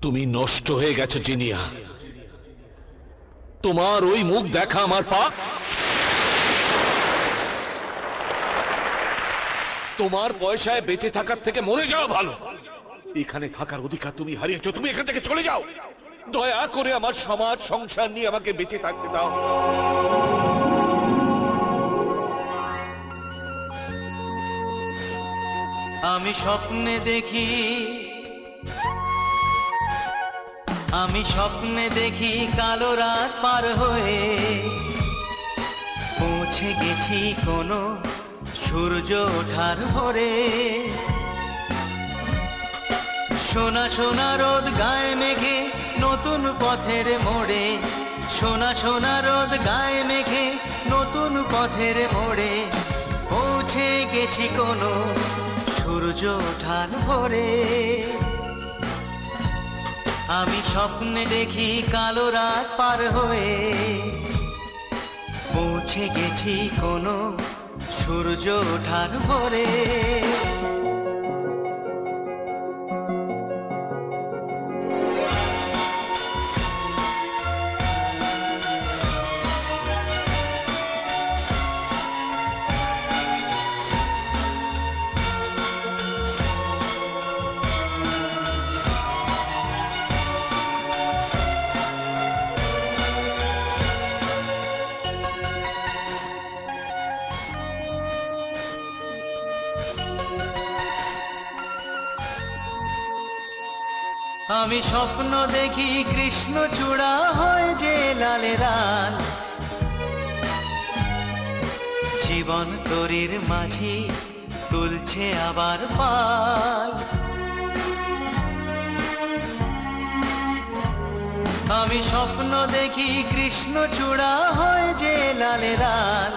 তুমি নষ্ট হয়ে গেছো জিনিয়া। তোমার ওই মুখ দেখা আমার পাপ। তোমার পয়সায় বেঁচে থাকার থেকে মরে যাওয়া ভালো। এখানে থাকার অধিকার তুমি হারিয়েছো। তুমি এখান থেকে চলে যাও। দয়া করে আমার সমাজ সংসার নিয়ে আমাকে বেঁচে থাকতে দাও। আমি স্বপ্নে দেখি, আমি স্বপ্নে দেখি কালো রাত পার হয়ে পৌঁছে গেছি কোনো সূর্য ওঠার ভোরে। সোনা সোনা রোদ গায়ে মেঘে নতুন পথের মোড়ে, সোনা সোনা রোদ গায়ে মেঘে নতুন পথের মোড়ে পৌঁছে গেছি কোনো সূর্য ওঠার ভোরে। আমি স্বপ্নে দেখি কালো রাত পার হয়ে পৌঁছে গেছি কোনো সূর্য ওঠার ভোরে। আমি স্বপ্ন দেখি কৃষ্ণচূড়া হয় যে লালে লাল, জীবন তরির মাঝি তুলছে আবার পাল। আমি স্বপ্ন দেখি কৃষ্ণচূড়া হয় যে লালে লাল,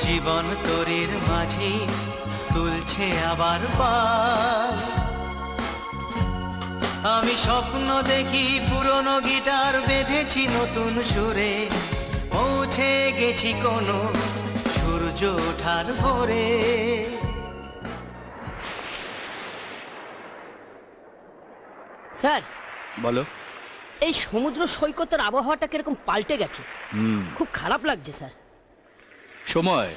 জীবন তরির মাঝি তুলছে আবার পাল। আমি স্বপ্ন দেখি পুরনো গিটার বেঁধেছি নতুন সুরে পৌঁছে গেছি কোনো সূর্য ওঠার ভোরে। স্যার বলো। এই সমুদ্র সৈকতের আবহাওয়াটা কিরকম পাল্টে গেছে, খুব খারাপ লাগছে স্যার। সময়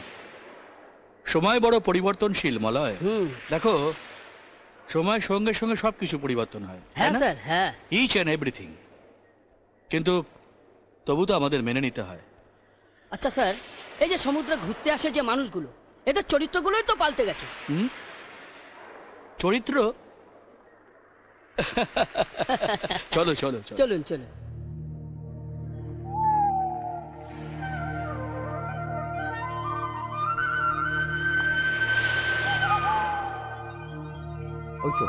সময় বড় পরিবর্তনশীল মলয়। দেখো সময়ের সঙ্গে সঙ্গে সবকিছু পরিবর্তন হয়। হ্যাঁ স্যার, হ্যাঁ, ইচ অ্যান্ড এভরিথিং। কিন্তু তবু তো আমাদের মেনে নিতে হয়। আচ্ছা স্যার, এই যে সমুদ্রে ঘুরতে আসে যে মানুষগুলো, এদের চরিত্রগুলোই তো পাল্টে গেছে। চরিত্র? চলো চলো চলুন চলুন। ওই তো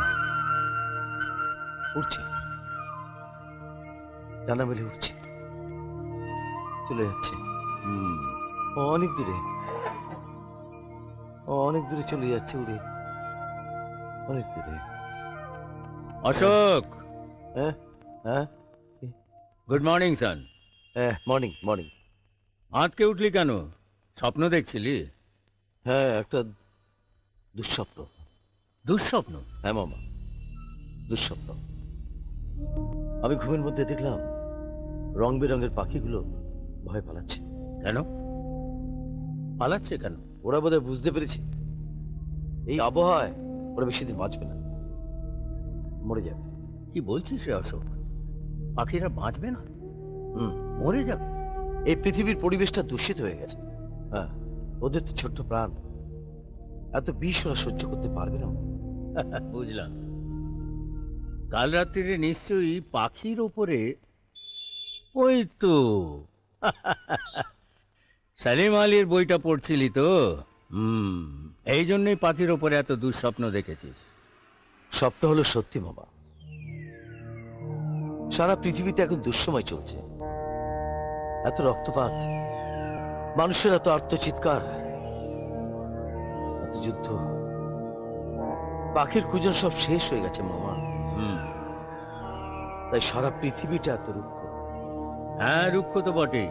উঠছে, ডানা মেলে উঠছে, চলে যাচ্ছে অনেক দূরে, অনেক দূরে চলে যাচ্ছে উড়ে, অনেক দূরে। অশোক। হ্যাঁ হ্যাঁ, গুড মর্নিং সান। হ্যাঁ মর্নিং মর্নিং। আজকে উঠলি কেন? স্বপ্ন দেখছিলি? হ্যাঁ, একটা দুঃস্বপ্ন। দুঃস্বপ্ন? হ্যাঁ মামা, দুঃস্বপ্ন। আমি ঘুমের মধ্যে দেখলাম রং বেরঙের পাখিগুলো ভয় পালাচ্ছে। কেন পালাচ্ছে কেন? ওরা বোধহয় বুঝতে পেরেছে এই আবহাওয়ায় ওরা বেশি দিন বাঁচবে না, মরে যাবে। কি বলছিস রে অশোক? পাখিরা বাঁচবে না? মরে যাবে? এই পৃথিবীর পরিবেশটা দূষিত হয়ে গেছে। হ্যাঁ, ওদের তো ছোট্ট প্রাণ, এত বিষ ওরা সহ্য করতে পারবে না। বুঝলাম। কাল রাত্রিরে নিশ্চয়ই পাখির ওপরে ওই তো সালিম আলীর বইটা পড়ছিলি তো? এই জন্যই পাখির ওপরে এত দুঃস্বপ্ন দেখেছিস। স্বপ্ন হলো সত্যি মামা। সারা পৃথিবীতে এখন দুঃসময় চলছে, এত রক্তপাত, মানুষের এত আর্তচিৎকার, এত যুদ্ধ, পাখির কুজন সব শেষ হয়ে গেছে মামা। তাই সারা পৃথিবীটা এত রুক্ষ। হ্যাঁ, রুক্ষ তো বটেই।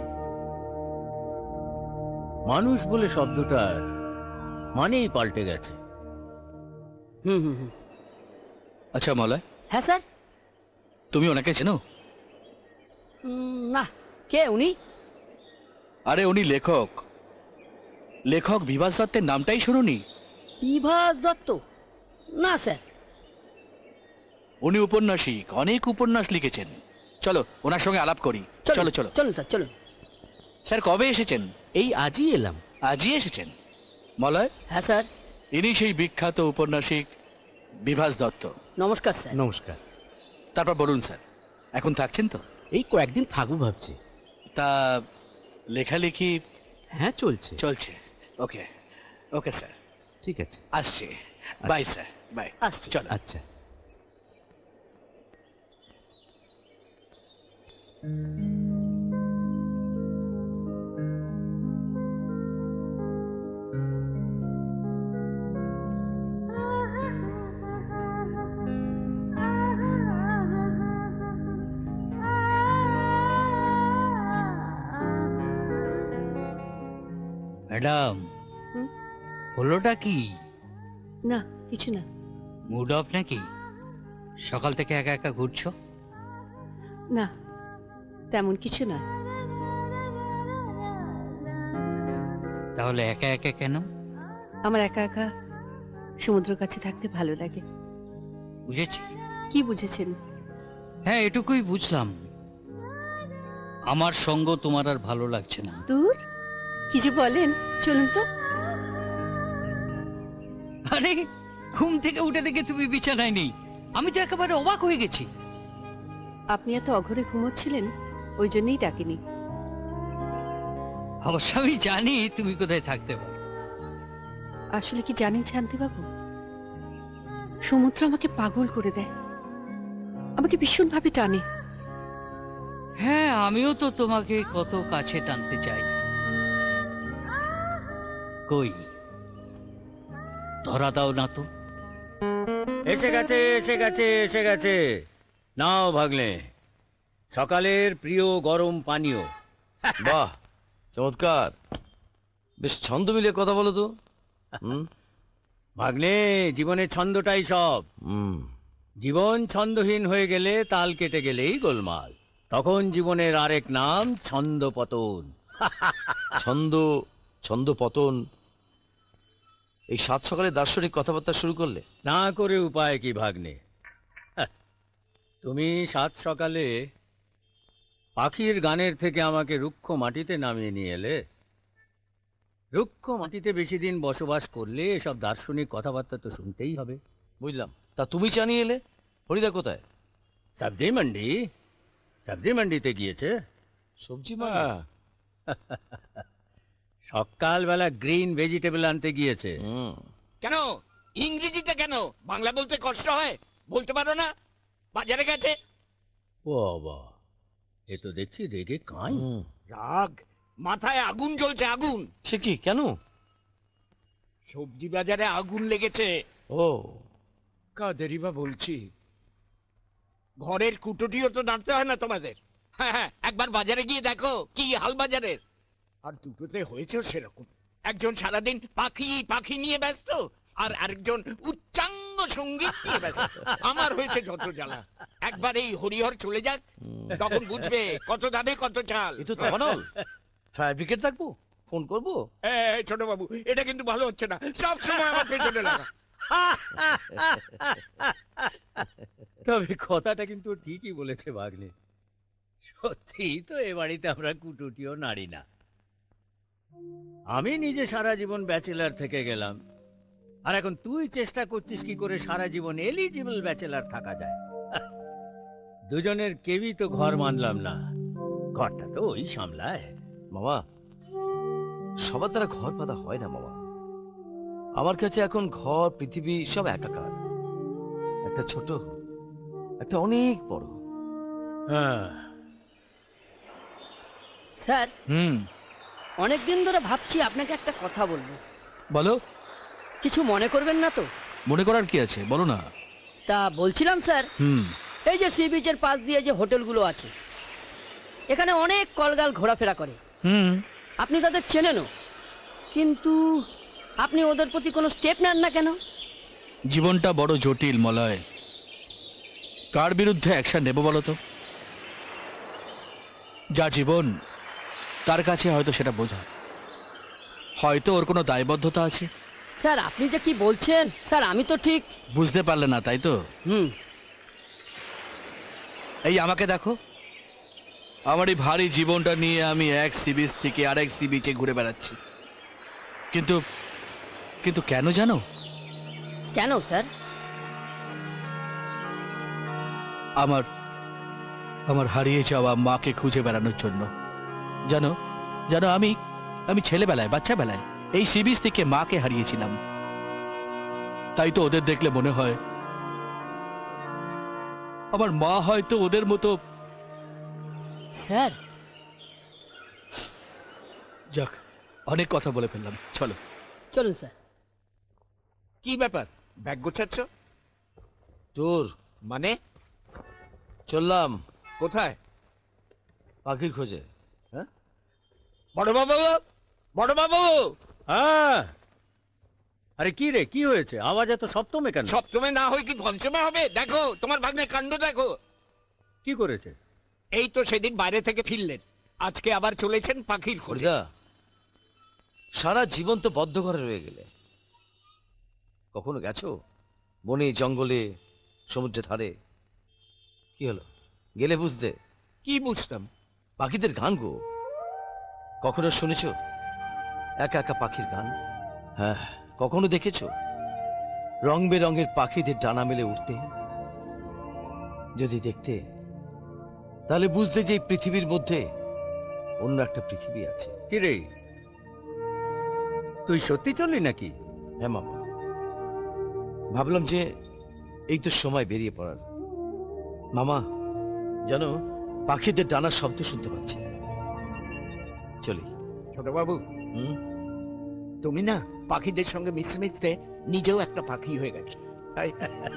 মানুষ বলে শব্দটার মানেই পাল্টে গেছে। আচ্ছা মলয়, হ্যাঁ স্যার। তুমি ওনাকে চেনো? না, কে উনি? আরে উনি লেখক, লেখক বিভাস দত্তের নামটাই শুনুনি? বিভাস দত্ত? না স্যার। উনি উপন্যাসিক, অনেক উপন্যাস লিখেছেন। চলো ওনার সঙ্গে আলাপ করি। চলো চলো। চলুন স্যার, চলুন। স্যার কবে এসেছেন? এই আজই এলাম। আজই এসেছেন? মলয়, হ্যাঁ স্যার। ইনি সেই বিখ্যাত উপন্যাসিক বিভাস দত্ত। নমস্কার স্যার। নমস্কার। তারপর বলুন স্যার, এখন থাকছেন তো? এই কয়েকদিন থাকবো ভাবছি। তা লেখালেখি? হ্যাঁ, চলছে। চলছে। ওকে ওকে স্যার, ঠিক আছে। আসছি। Bye sir, bye. আসছি। চলো। আচ্ছা। ম্যাডাম, হুম? হলোটা কি? না, কিছু না। মুড অফ নাকি? সকাল থেকে একা একা ঘুরছো? না, তেমন কিছু না। তাহলে একা একা কেন? আমার একা একা সমুদ্র কাছে থাকতে ভালো লাগে। বুঝেছি। কি বুঝেছেন? হ্যাঁ, এটুকুই বুঝলাম। আমার সঙ্গ তোমার আর ভালো লাগছে না। দূর, কি যে বলেন, চলুন তো। আরে, ঘুম থেকে উঠে দেখে তুমি বিছানায় নেই। আমি তো একেবারে অবাক হয়ে গেছি। আপনি এত অঘরে ঘুমোচ্ছিলেন, ওই জন্যই ডাকিনি। অবশ্য আমি জানি তুমি কোথায় থাকতে পারো। আসলে কি জানেন শান্তিবাবু, সমুদ্র আমাকে পাগল করে দেয়, আমাকে ভীষণভাবে টানে। হ্যাঁ, আমিও তো তোমাকে কত কাছে টানতে চাই। কই, ধরা দাও না তো। এসে গেছে, এসে গেছে, এসে গেছে। নাও ভাগ্নে, সকালের প্রিয় গরম পানীয়। বাহ, চমৎকার। বেশ ছন্দ মিলিয়ে কথা বলো তো। ভাগ্নে, জীবনের ছন্দটাই সব। জীবন ছন্দহীন হয়ে গেলে, তাল কেটে গেলেই গোলমাল। তখন জীবনের আরেক নাম ছন্দপতন। ছন্দ, ছন্দ পতন, এই সাত সকালে দার্শনিক কথাবার্তা শুরু করলে? না করে উপায় কি ভাগ্নে? তুমি সাত সকালে পাখির গানের থেকে আমাকে রুক্ষ মাটিতে নামিয়ে নিয়ে এলে। রুক্ষ মাটিতে বেশি দিন বসবাস করলে এসব দার্শনিক কথাবার্তা তো শুনতেই হবে। বুঝলাম। তা তুমি জানিয়ে এলে? হরিদা কোথায়? সবজি মন্ডি, সবজি মন্ডিতে গিয়েছে। সবজি মানে? সকালবেলা গ্রিন ভেজিটেবল আনতে গিয়েছে। কেন ইংরেজিতে কেন? বাংলা বলতে কষ্ট হয়, বলতে পারো না? বাজারে গেছে। বাবা, এ তো দেখছি রেগে কাঁই। রাগ, মাথায় আগুন জ্বলছে, আগুন। সে কি, কেন? সবজি বাজারে আগুন লেগেছে। ও, কাদেরই বা বলছি। ঘরের কুটোটিও তো দাঁড়তে হয় না তোমাদের? হ্যাঁ হ্যাঁ, একবার বাজারে গিয়ে দেখো কি হাল বাজারের। আর দুটোতে হয়েছে সেরকম। একজন সারাদিন পাখি পাখি নিয়ে ব্যস্ত, আর আরেকজন উচ্চাঙ্গ সঙ্গীত নিয়ে ব্যস্ত। আমার হয়েছে যত জ্বালা। একবার এই হরিহর চলে যাক, তখন বুঝবে কত দামে কত চাল। এ তো তামানল। ফায়ার ব্রিগেড ডাকবো, ফোন করবো? ছোট বাবু, এটা কিন্তু ভালো হচ্ছে না। সব সময় আমার পেছনে লাগা। তবে কথাটা কিন্তু ঠিকই বলেছে ভাগ্নে। সত্যি তো, এ বাড়িতে আমরা কুটুটিও নাড়ি না। আমি নিজে সারা জীবন ব্যাচেলার থেকে গেলাম, আর এখন তুই চেষ্টা করছিস কি করে সারা জীবন এলিজিবল ব্যাচেলার থাকা যায়। দুজনের কেউই তো ঘর মানলাম না, ঘরটা তো ওই সামলায়। মামা, সবার দ্বারা ঘর পাতা হয় না মামা। আমার কাছে এখন ঘর, পৃথিবী সব একাকার। একটা ছোট, একটা অনেক বড়। হ্যাঁ, স্যার, হুম, অনেকদিন ধরে ভাবছি আপনাকে একটা কথা বলবো। বলো। কিছু মনে করবেন না তো? মনে করার কি আছে, বলো না। তা বলছিলাম স্যার, হুম, এই যে সি বিচের পাশ দিয়ে যে হোটেলগুলো আছে, এখানে অনেক কলগাল ঘোরাফেরা করে। হুম, আপনি তাদের চেনেনও, কিন্তু আপনি ওদের প্রতি কোনো স্টেপ নেন না কেন? জীবনটা বড় জটিল মলয়। কার বিরুদ্ধে অ্যাকশন নেব বলো তো? যা জীবন তার কাছে হয়তো সেটা বোঝা, হয়তো ওর কোনো দায়বদ্ধতা আছে। স্যার আপনি যে কি বলছেন স্যার, আমি তো ঠিক বুঝতে পারলে না তাই তো? হুম এই আমাকে দেখো, আমার এই ভারী জীবনটা নিয়ে আমি এক সি বিচ থেকে আরেক সি বিচে ঘুরে বেড়াচ্ছি, কিন্তু কিন্তু কেন জানো? কেন স্যার? আমার আমার হারিয়ে যাওয়া মাকে খুঁজে বেড়ানোর জন্য। জানো জানো আমি আমি ছেলেবেলায় বাচ্চাবেলায় এই সি বিচ থেকে মাকে হারিয়েছিলাম। তাই তো ওদের দেখলে মনে হয় আমার মা হয়তো ওদের মতো। স্যার যাক, অনেক কথা বলে ফেললাম, চলো। চলুন স্যার। কি ব্যাপার, ব্যাগ গোছাচ্ছ? তোর মানে চললাম কোথায়? পাখির খোঁজে। বড়বাবু, বড়বাবু! হ্যাঁ, আরে কি রে, কি হয়েছে? আওয়াজ এত সপ্তমে কেন? সপ্তমে না হয়ে কি পঞ্চমে হবে? দেখো তোমার ভাগ্নে কাণ্ড দেখো। কি করেছে? এই তো সেদিন বাইরে থেকে ফিরলেন, আজকে আবার চলেছেন পাখির খোঁজে। হরিদা, সারা জীবন তো বদ্ধ ঘরে রয়ে গেলে। কখনো গেছো বনে, জঙ্গলে, সমুদ্রের ধারে? কি হলো, গেলে বুঝতে। কি বুঝতাম? পাখিদের গান গো, কখনো শুনেছো একা একা পাখির গান? হ্যাঁ, কখনো দেখেছো রং বেরঙের পাখিদের ডানা মেলে উঠতে? যদি দেখতে, তাহলে বুঝতে যে এই পৃথিবীর মধ্যে অন্য একটা পৃথিবী আছে। কি রে, তুই সত্যি চললি নাকি? হ্যাঁ মামা, ভাবলাম যে এই তো সময় বেরিয়ে পড়ার। মামা জানো, পাখিদের ডানার শব্দ শুনতে পাচ্ছি। চলি। ছোটবাবু, হুম, তুমি না পাখিদের সঙ্গে মিশতে মিশতে নিজেও একটা পাখি হয়ে গেছে।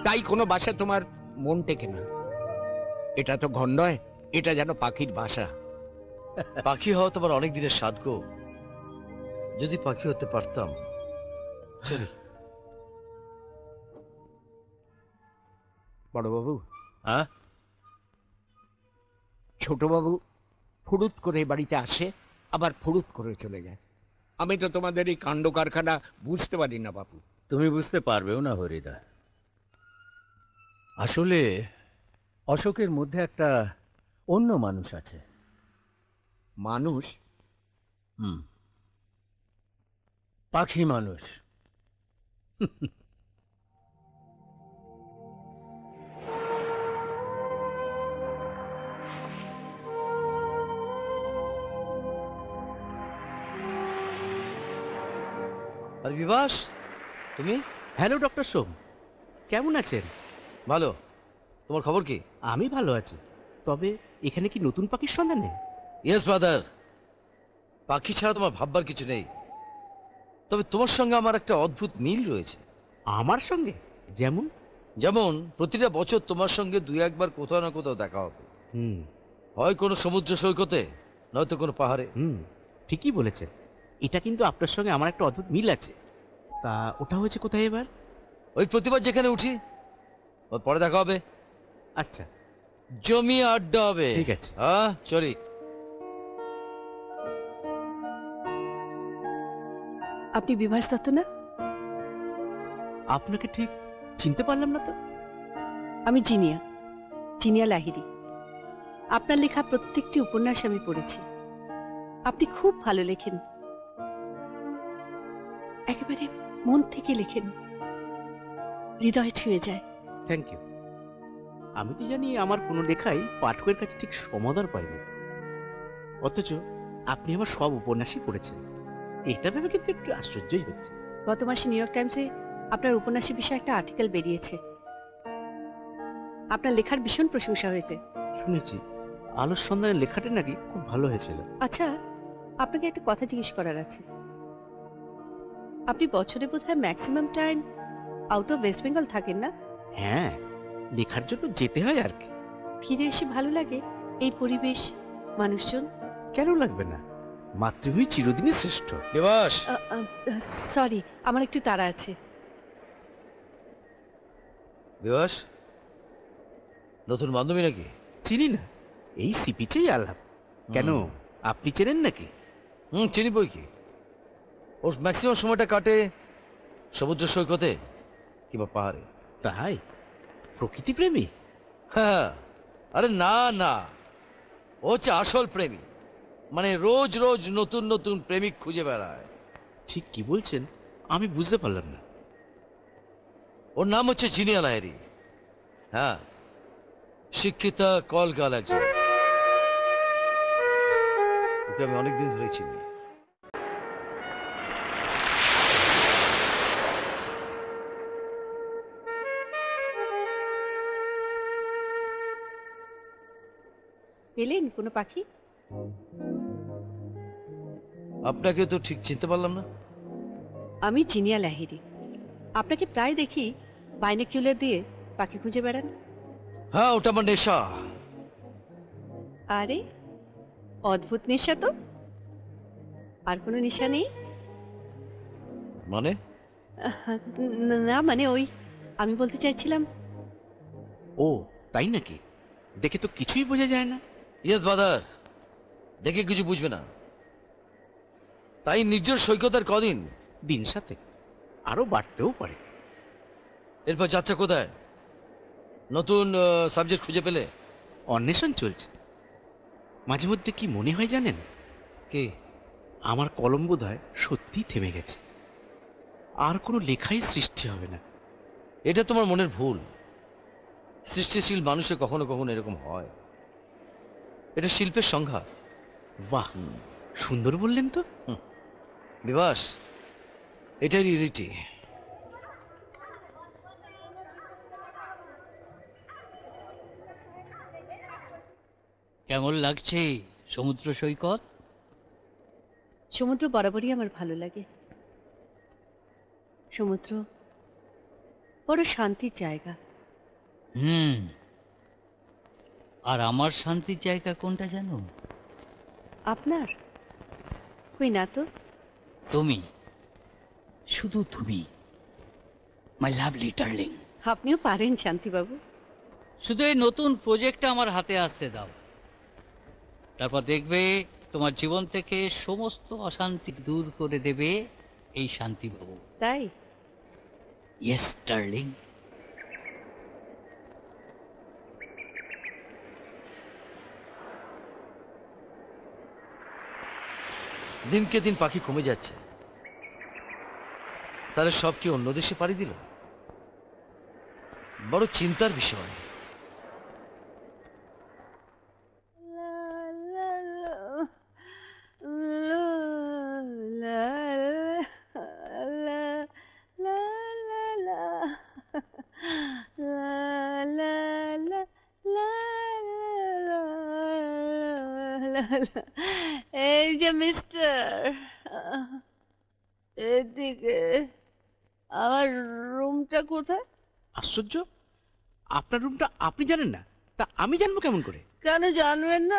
তাই কোনো বাসা তোমার মন টেকে না। এটা তো ঘর নয়, এটা যেন পাখির বাসা। পাখি হওয়া তোমার অনেক দিনের সাধ গো। যদি পাখি হতে পারতাম। চলি। বড়বাবু, হ্যাঁ, ছোটবাবু ফুরুত করে এ বাড়িতে আসে, আবার ফুরুত করে চলে যায়। আমি তো তোমাদের এই কাণ্ড কারখানা বুঝতে পারি না বাপু। তুমি বুঝতে পারবেও না হরিদা। আসলে অশোকের মধ্যে একটা অন্য মানুষ আছে। মানুষ? হুম, পাখি মানুষ। আর বিভাস, তুমি? হ্যালো ডক্টর সোম, কেমন আছেন? ভালো। তোমার খবর কি? আমি ভালো আছি, তবে এখানে কি নতুন পাখির সন্ধানে? ইয়েস ব্রাদার, পাখি ছাড়া তোমার ভাববার কিছু নেই। তবে তোমার সঙ্গে আমার একটা অদ্ভুত মিল রয়েছে। আমার সঙ্গে? যেমন? যেমন প্রতিটা বছর তোমার সঙ্গে দুই একবার কোথাও না কোথাও দেখা হবে। হুম হয় কোনো সমুদ্র সৈকতে, নয়তো কোনো পাহাড়ে। ঠিকই বলেছেন। এটা কিন্তু আপনার সঙ্গে আমার একটা অদ্ভুত মিল আছে। তা ওটা হয়েছে কোথায় এবার? ওই প্রতিবার যেখানে উঠি, ওর পরে দেখা হবে। আচ্ছা, জমি আড্ডা হবে। ঠিক আছে। হ্যাঁ, চলি। আপনি বিভাস দত্ত না? আপনাকে ঠিক চিনতে পারলাম না তো। আমি জিনিয়া, জিনিয়া লাহিড়ী। আপনার লেখা প্রত্যেকটি উপন্যাস আমি পড়েছি। আপনি খুব ভালো লেখেন, একেবারে মন থেকে লেখেন, হৃদয় ছুঁয়ে যায়। Thank you. আমি তো জানি আমার কোনো লেখাই পাঠকের কাছে ঠিক সমাদর পায়নি, অথচ আপনি আমার সব উপন্যাসই পড়েছেন। এটা ভেবে কিন্তু একটু আশ্চর্যই হচ্ছে। গত মাসে নিউ ইয়র্ক টাইমসে আপনার উপন্যাসের বিষয়ে একটা আর্টিকেল বেরিয়েছে। আপনার লেখার ভীষণ প্রশংসা হয়েছে। শুনেছি আলোর সন্ধানের লেখাটা নাকি খুব ভালো হয়েছিল। আচ্ছা, আপনাকে একটা কথা জিজ্ঞেস করার আছে। আপনি বছরে বোধহয় maximum time out of West Bengal থাকেন না? হ্যাঁ, লেখার জন্য যেতে হয় আর কি। ফিরে এসে ভালো লাগে এই পরিবেশ, মানুষজন? কেন লাগবে না, মাতৃভূমি চিরদিনই শ্রেষ্ঠ। বিভাস, সরি, আমার একটু তাড়া আছে। বিভাস, নতুন বান্ধবী নাকি? চিনি না, এই সিপিচেই আলাপ। কেন, আপনি চেনেন নাকি? চিনি বই কি। ওর ম্যাক্সিমাম সময়টা কাটে সমুদ্র সৈকতে কিংবা পাহাড়ে। তাই? প্রকৃতি প্রেমী? হ্যাঁ, আরে না না, ও হচ্ছে আসল প্রেমী। মানে রোজ রোজ নতুন নতুন প্রেমিক খুঁজে বেড়ায়। ঠিক কি বলছেন আমি বুঝতে পারলাম না। ওর নাম হচ্ছে জিনিয়া লাহিড়ী। হ্যাঁ, শিক্ষিতা কলগাল একজন। ওকে আমি অনেকদিন ধরে চিনি। পেলেন কোনো পাখি? আপনাকে তো ঠিক চিনতে পারলাম না। আমি জিনিয়া লাহিড়ী। আপনাকে প্রায় দেখি বাইনোকুলার দিয়ে পাখি খুঁজে বেড়ান। হ্যাঁ, ওটা আমার নেশা। আরে অদ্ভুত নেশা তো। আর কোনো নেশা নেই? মানে? না মানে ওই, আমি বলতে চাইছিলাম। ও তাই নাকি? দেখে তো কিছুই বোঝা যায় না। ইয়েস বাদার, দেখে কিছু বুঝবে না। তাই নির্জন সৈকতের কদিন? দিন সাথে, আরো বাড়তেও পারে। এরপর যাচ্ছে কোথায়? নতুন সাবজেক্ট খুঁজে পেলে? অন্বেষণ চলছে। মাঝে মধ্যে কি মনে হয় জানেন? কি? আমার কলম বোধহয় সত্যি থেমে গেছে, আর কোনো লেখাই সৃষ্টি হবে না। এটা তোমার মনের ভুল। সৃষ্টিশীল মানুষের কখনো কখনো এরকম হয়। এটা শিল্পের সংজ্ঞা। বাহ, সুন্দর বললেন তো। বিভাস, এটাই রিয়েলিটি। কেমন লাগছে সমুদ্র সৈকত? সমুদ্র বরাবরই আমার ভালো লাগে। সমুদ্র বড় শান্তির জায়গা। আর আমার শান্তির জায়গা কোনটা জানো? আপনার? কই না তো। তুমি, শুধু তুমি, মাই লাভলি ডার্লিং। আপনিও পারেন শান্তিবাবু। শুধু এই নতুন প্রজেক্টটা আমার হাতে আসতে দাও, তারপর দেখবে তোমার জীবন থেকে সমস্ত অশান্তি দূর করে দেবে এই শান্তিবাবু। তাই? Yes darling. দিনকে দিন পাখি কমে যাচ্ছে। তাহলে সব কি অন্য দেশে পাড়ি দিল? বড় চিন্তার বিষয়। এই যে মিস্টার, এদিকে। আমার রুমটা কোথায়? আশ্চর্য, আপনার রুমটা আপনি জানেন না, তা আমি জানবো কেমন করে? কেন জানবেন না?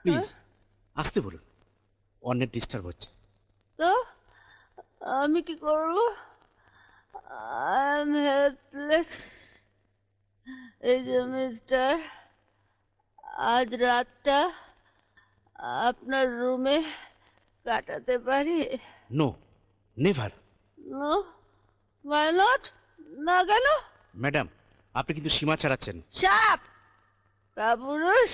প্লিজ আসতে বলুন, অন্যের ডিস্টার্ব হচ্ছে। তো আমি কি করব? I am helpless. এই যে মিস্টার, আজ রাতটা আপনার রুমে কাটাতে পারি? No, never. No, why not? না কেন? ম্যাডাম, আপনি কিন্তু সীমা ছাড়াচ্ছেন। সাপ কাপুরুষ।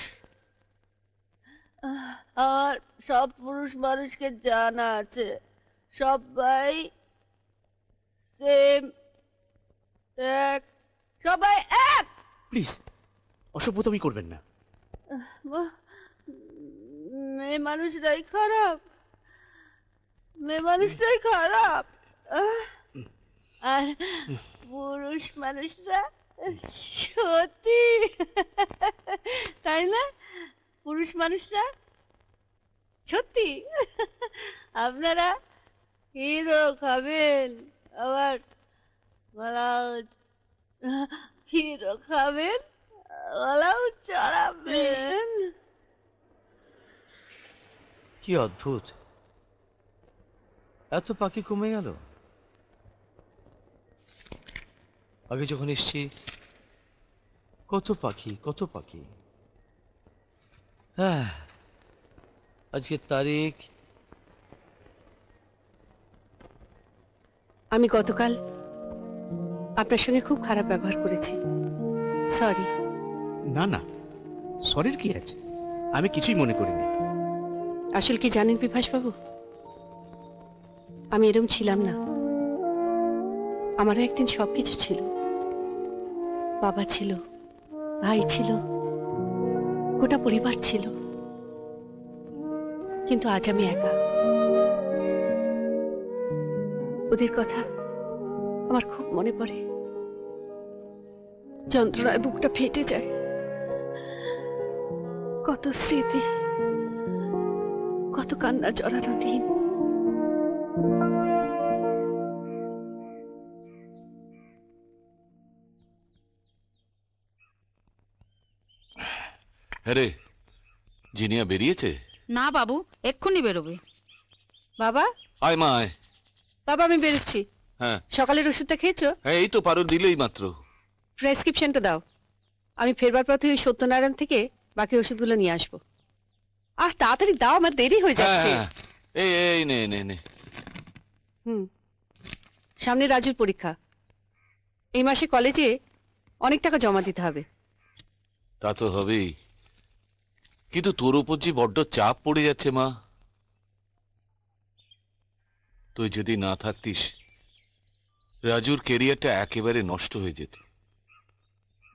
আমার সব পুরুষ মানুষকে জানা আছে, সবাই সেম, এক, সবাই এক। প্লিজ অসভ্যতমি করবেন না। মেয়ে মানুষরাই খারাপ, মেয়ে মানুষরাই খারাপ। আর পুরুষ মানুষরা সত্যি, তাই না? পুরুষ মানুষরা সত্যি। আপনারা হিরো খাবেন, আবার হিরো খাবেন, ওলাও চড়াবেন। কি অদ্ভুত, এত পাখি কমে গেল। আগে যখন এসছি কত পাখি, কত পাখি। হ্যাঁ, আজকের তারিখ। আমি গতকাল আপনার সঙ্গে খুব খারাপ ব্যবহার করেছি, সরি। না না, সরির কি আছে, আমি কিছুই মনে করিনি। আসলে কি জানেন বিভাস বাবু, আমি এরকম ছিলাম না। আমারও একদিন সবকিছু ছিল, বাবা ছিল, ভাই ছিল, গোটা পরিবার ছিল, কিন্তু আজ আমি একা। ওদের কথা আমার খুব মনে পড়ে, যন্ত্রণায় বুকটা ফেটে যায়। কত স্মৃতি, কত কান্না জড়ানো দিন। আরে জিনিয়া বেরিয়েছে? না বাবু, এক্ষুনি বেরোবে। বাবা, আয় মা আয়। বাবা আমি বেরোচ্ছি। হ্যাঁ, সকালের ওষুধটা খেয়েছো? এই তো পারো দিলেই মাত্র। প্রেসক্রিপশনটা দাও, আমি ফেরবার পথে ওই সত্যনারায়ণ থেকে বাকি ওষুধগুলো নিয়ে আসবো। আহ তাড়াতাড়ি দাও, আমার দেরি হয়ে যাচ্ছে। হ্যাঁ, এই এই নে নে নে। সামনে রাজুর পরীক্ষা, এই মাসে কলেজে অনেক টাকা জমা দিতে হবে। তা তো হবেই, কিন্তু তোর উপর যে বড্ড চাপ পড়ে যাচ্ছে মা। তুই যদি না থাকতিস রাজুর কেরিয়ারটা একেবারে নষ্ট হয়ে যেত।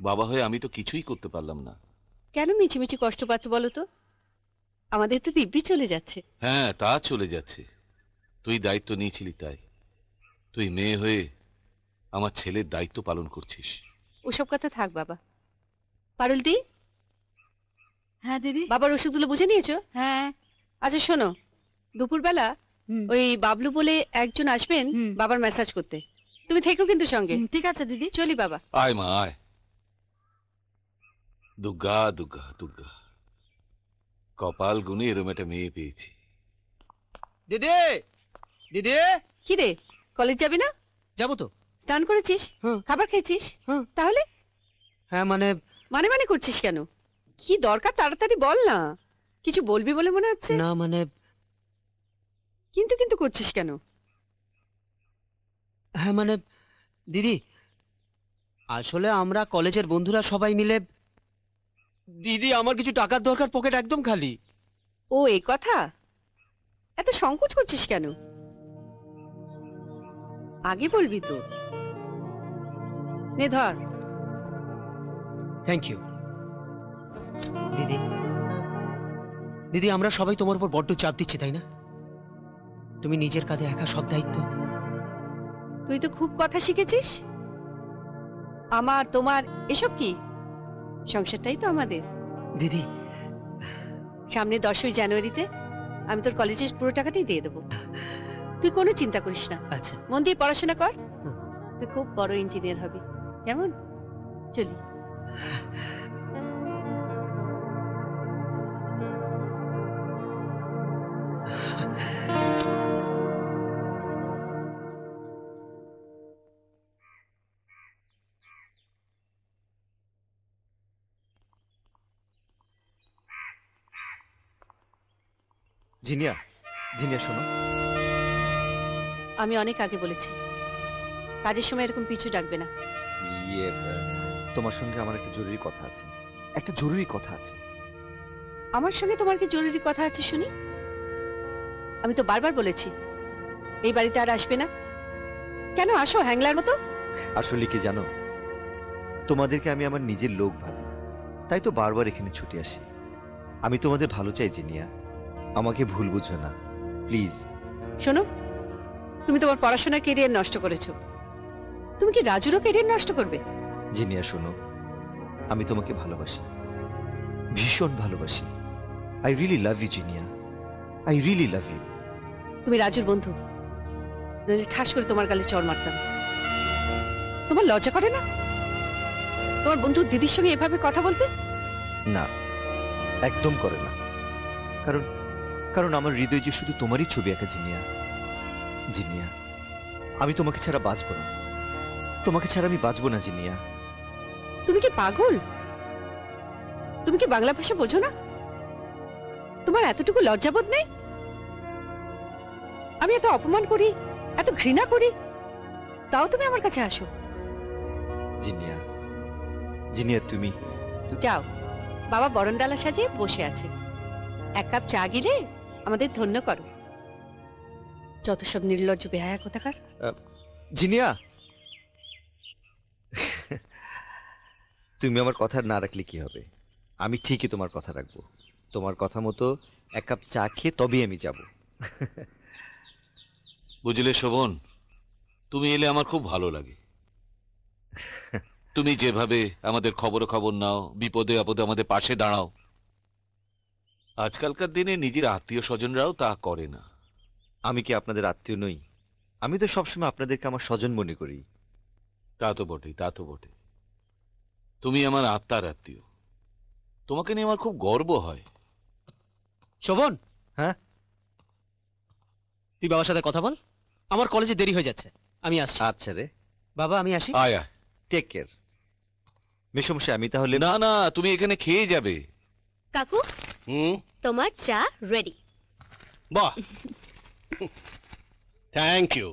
বাবা হয়ে আমি তো কিছুই করতে পারলাম না। কেন মিছিমিছি কষ্ট পাচ্ছ বলো তো? আমাদের তো দিব্যি চলে যাচ্ছে। হ্যাঁ, তা চলে যাচ্ছে, তুই দায়িত্ব নিয়েছিলি তাই। তুই মেয়ে হয়ে আমার ছেলের দায়িত্ব পালন করছিস। ওসব কথা থাক বাবা। পারুল দি। হ্যাঁ দিদি। বাবার ওষুধগুলো বুঝে নিয়েছো? হ্যাঁ। আচ্ছা শোনো, দুপুরবেলা ওই বাবলু বলে একজন আসবেন বাবার ম্যাসাজ করতে, তুমি থেকো কিন্তু সঙ্গে। ঠিক আছে দিদি। চলি বাবা। আয় মা আয়। দুর্গা দুর্গা দুর্গা, কপাল গুনে এরম একটা মেয়ে পেয়েছি। দিদি, দিদি। কি রে, কলেজ যাবি না? যাবো তো। স্নান করেছিস? খাবার খেয়েছিস? তাহলে হ্যাঁ মানে মানে মানে করছিস কেন? কি দরকার তাড়াতাড়ি বল না। কিছু বলবি বলে মনে হচ্ছে। না মানে কিন্তু কিন্তু করছিস কেন? হ্যাঁ মানে দিদি, আসলে আমরা কলেজের বন্ধুরা সবাই মিলে, দিদি আমার কিছু টাকার দরকার, পকেট একদম খালি। ও এই কথা, এত সংকোচ করছিস কেন? আগে বলবি তো। নে ধর। থ্যাংক ইউ দিদি। দিদি আমরা সবাই তোমার উপর বড্ড চাপ দিচ্ছি তাই না? তুমি নিজের কাঁধে একা সব দায়িত্ব। তুই তো খুব কথা শিখেছিস। আমার তোমার এসব কি, সংসারটাই তো আমাদের। দিদি সামনে 10ই জানুয়ারিতে আমি তোর কলেজের পুরো টাকাটাই দিয়ে দেবো, তুই কোনো চিন্তা করিস না। আচ্ছা মন দিয়ে পড়াশোনা কর, তুই খুব বড় ইঞ্জিনিয়ার হবি, কেমন? চলি। জিনিয়া, জিনিয়া শোনো। আমি অনেক আগে বলেছি কাজের সময় এরকম পিছু ডাকবে না। ইয়ে, তোমার সঙ্গে আমার একটা জরুরি কথা আছে, একটা জরুরি কথা আছে। আমার সঙ্গে তোমার কি জরুরি কথা আছে শুনি? আমি তো বারবার বলেছি এই বাড়িতে আর আসবে না। কেন আসো হ্যাংলার মতো? আসলে কি জানো, তোমাদেরকে আমি আমার নিজের লোক ভাবি, তাই তো বারবার এখানে ছুটে আসি। আমি তোমাদের ভালো চাই জিনিয়া, আমাকে ভুল বুঝো না প্লিজ। শোনো, তুমি তোমার পড়াশোনার কেরিয়ার নষ্ট করেছো, তুমি কি রাজুরও কেরিয়ার নষ্ট করবে? জিনিয়া শোনো, আমি তোমাকে ভালোবাসি, ভীষণ ভালোবাসি। I really love you Jinia, I really love you. তুমি রাজুর বন্ধু, নইলে ঠাস করে তোমার গালে চড় মারতাম। তোমার লজ্জা করে না তোমার বন্ধু দিদির সঙ্গে এভাবে কথা বলতে? না, একদম করে না। কারণ কারণ আমার হৃদয় যে শুধু তোমারই ছবি আঁকা জিনিয়া। জিনিয়া, আমি তোমাকে ছাড়া বাঁচবো না, তোমাকে ছাড়া আমি বাঁচবো না জিনিয়া। তুমি কি পাগল? তুমি কি বাংলা ভাষা বোঝো না? তোমার এতটুকু লজ্জাবোধ নেই? আমি এত অপমান করি, এত ঘৃণা করি, তাও তুমি আমার কাছে আসো। জিনিয়া, জিনিয়া তুমি যাও, বাবা বরণডালা সাজিয়ে বসে আছে, এক কাপ চা গিলে আমাদের ধন্য করো। যত সব নির্লজ্জ বেহায়া কোথাকার। জিনিয়া, তুমি আমার কথা না রাখলে কি হবে? আমি ঠিকই তোমার কথা রাখবো। তোমার কথা মতো এক কাপ চা খেয়ে তবেই আমি যাব। বুঝলে শোভন, তুমি এলে আমার খুব ভালো লাগে। তুমি যেভাবে আমাদের খবর নাও, বিপদে আপদে আমাদের পাশে দাঁড়াও, আজকালকার দিনে নিজের আত্মীয় স্বজনরাও তা করে না। আমি কি আপনাদের আত্মীয় নই? আমি তো সবসময় আপনাদেরকে আমার স্বজন মনে করি। তা তো বটেই, তা তো বটে। তুমি আমার আত্মার আত্মীয়, তোমাকে নিয়ে আমার খুব গর্ব হয়। শোভন, হ্যাঁ, তুই বাবার সাথে কথা বল, আমার কলেজে দেরি হয়ে যাচ্ছে, আমি আসছি। আচ্ছা রে বাবা, আমি আসি। আয় আয়। Take care. মেশমশাই, আমি তাহলে। না না, তুমি এখানে খেয়ে যাবে। কাকু, তোমার চা রেডি। বাহ, থ্যাংক ইউ।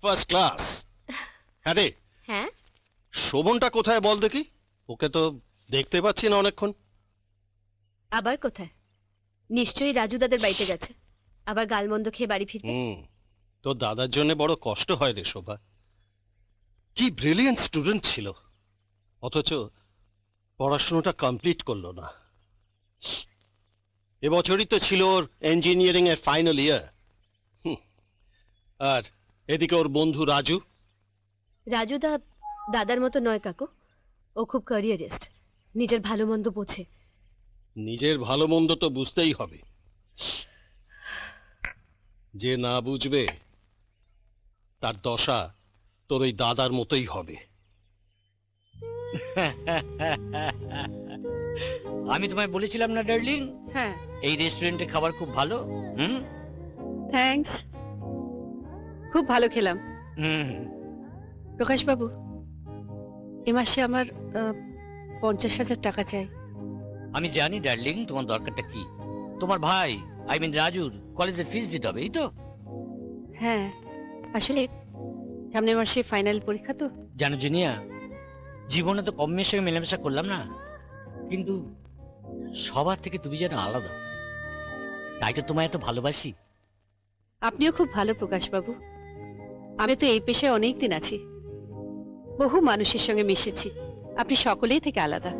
First class. হ্যাঁ রে, হ্যাঁ, শোভনটা কোথায় বল দেখি? ওকে তো দেখতে পাচ্ছি না অনেকক্ষণ। আবার কোথায়? নিশ্চয়ই রাজু দাদের বাড়িতে গেছে, আবার গালমন্দ খেয়ে বাড়ি ফিরবে। তোর দাদার জন্য বড় কষ্ট হয় রে শোভা। কি ব্রিলিয়েন্ট স্টুডেন্ট ছিল, অথচ পড়াশোনাটা কমপ্লিট করলো না। এবছরই তো ছিল ওর ইঞ্জিনিয়ারিং এর ফাইনাল ইয়ার। আর এদিকে ওর বন্ধু রাজু। রাজু দা দাদার মতো নয় কাকু, ও খুব ক্যারিয়ারিস্ট, নিজের ভালো মন্দ বোঝে। নিজের ভালো মন্দ তো বুঝতেই হবে, যে না বুঝবে তার দশা তোর ওই দাদার মতোই হবে। আমি তোমায় বলেছিলাম না ডার্লিং, হ্যাঁ, এই রেস্টুরেন্টে খাবার খুব ভালো। থ্যাঙ্কস, খুব ভালো খেলাম। প্রকাশ বাবু, এ মাসে আমার 50,000 টাকা চাই। আমি জানি ডার্লিং তোমার দরকারটা কি। তোমার ভাই, আই মিন রাজুর কলেজের ফিস দিতে হবে, এই তো? হ্যাঁ, আসলে সামনের মাসে ফাইনাল পরীক্ষা তো। জানো জিনিয়া, জীবনে তো কম মেয়ের সঙ্গে মেলামেশা করলাম না, কিন্তু সবার থেকে তুমি যেন আলাদা, তাই তো তোমায় এত ভালোবাসি। আপনিও খুব ভালো প্রকাশ বাবু। আমি তো এই পেশায় অনেক দিন আছি, বহু মানুষের সঙ্গে মিশেছি, আপনি সকলেই থেকে আলাদা,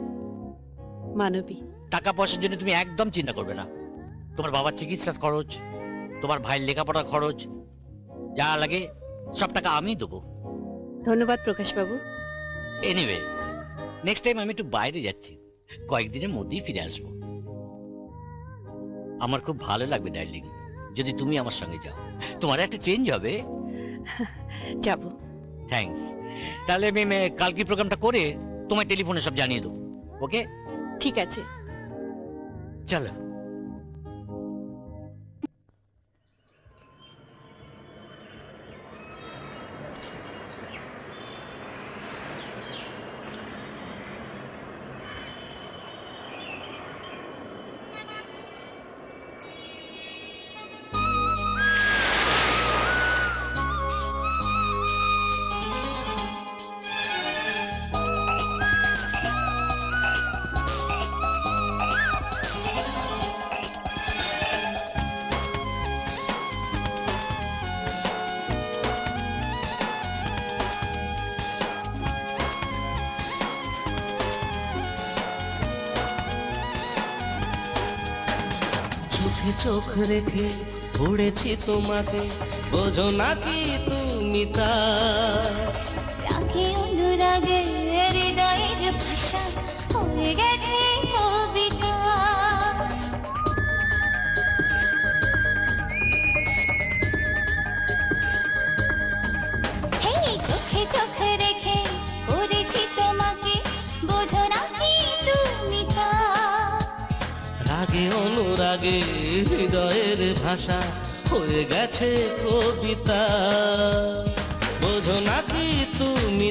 মানবী। টাকা পয়সার জন্য তুমি একদম চিন্তা করবে না। তোমার বাবার চিকিৎসার খরচ, তোমার ভাইয়ের লেখাপড়ার খরচ, যা লাগে সব টাকা আমি দেবো। ধন্যবাদ প্রকাশ বাবু। এনিওয়ে, নেক্সট টাইম আমি একটু বাইরে যাচ্ছি, কয়েকদিনের মধ্যেই ফিরে আসবো। আমার খুব ভালো লাগবে ডার্লিং যদি তুমি আমার সঙ্গে যাও, তোমার একটা চেঞ্জ হবে। যাব। থ্যাঙ্কস। তাহলে আমি কালকে প্রোগ্রামটা করে তোমার টেলিফোনে সব জানিয়ে দেবো। ওকে, ঠিক আছে, চলো। চোখে চোখ রেখে পড়েছি তোমাকে, বোঝো নাকি তুমি তা? রাগে অনুরাগে হৃদয়ের ভাষা হয়ে গেছে কবিতা। হে চোখে চোখ রেখে পড়েছি তোমাকে, বোঝো নাকি তুমি তা? রাগে অনুরাগে হৃদয়ের ভাষা হয়ে গেছে কবিতা, বোঝো নাকি তুমি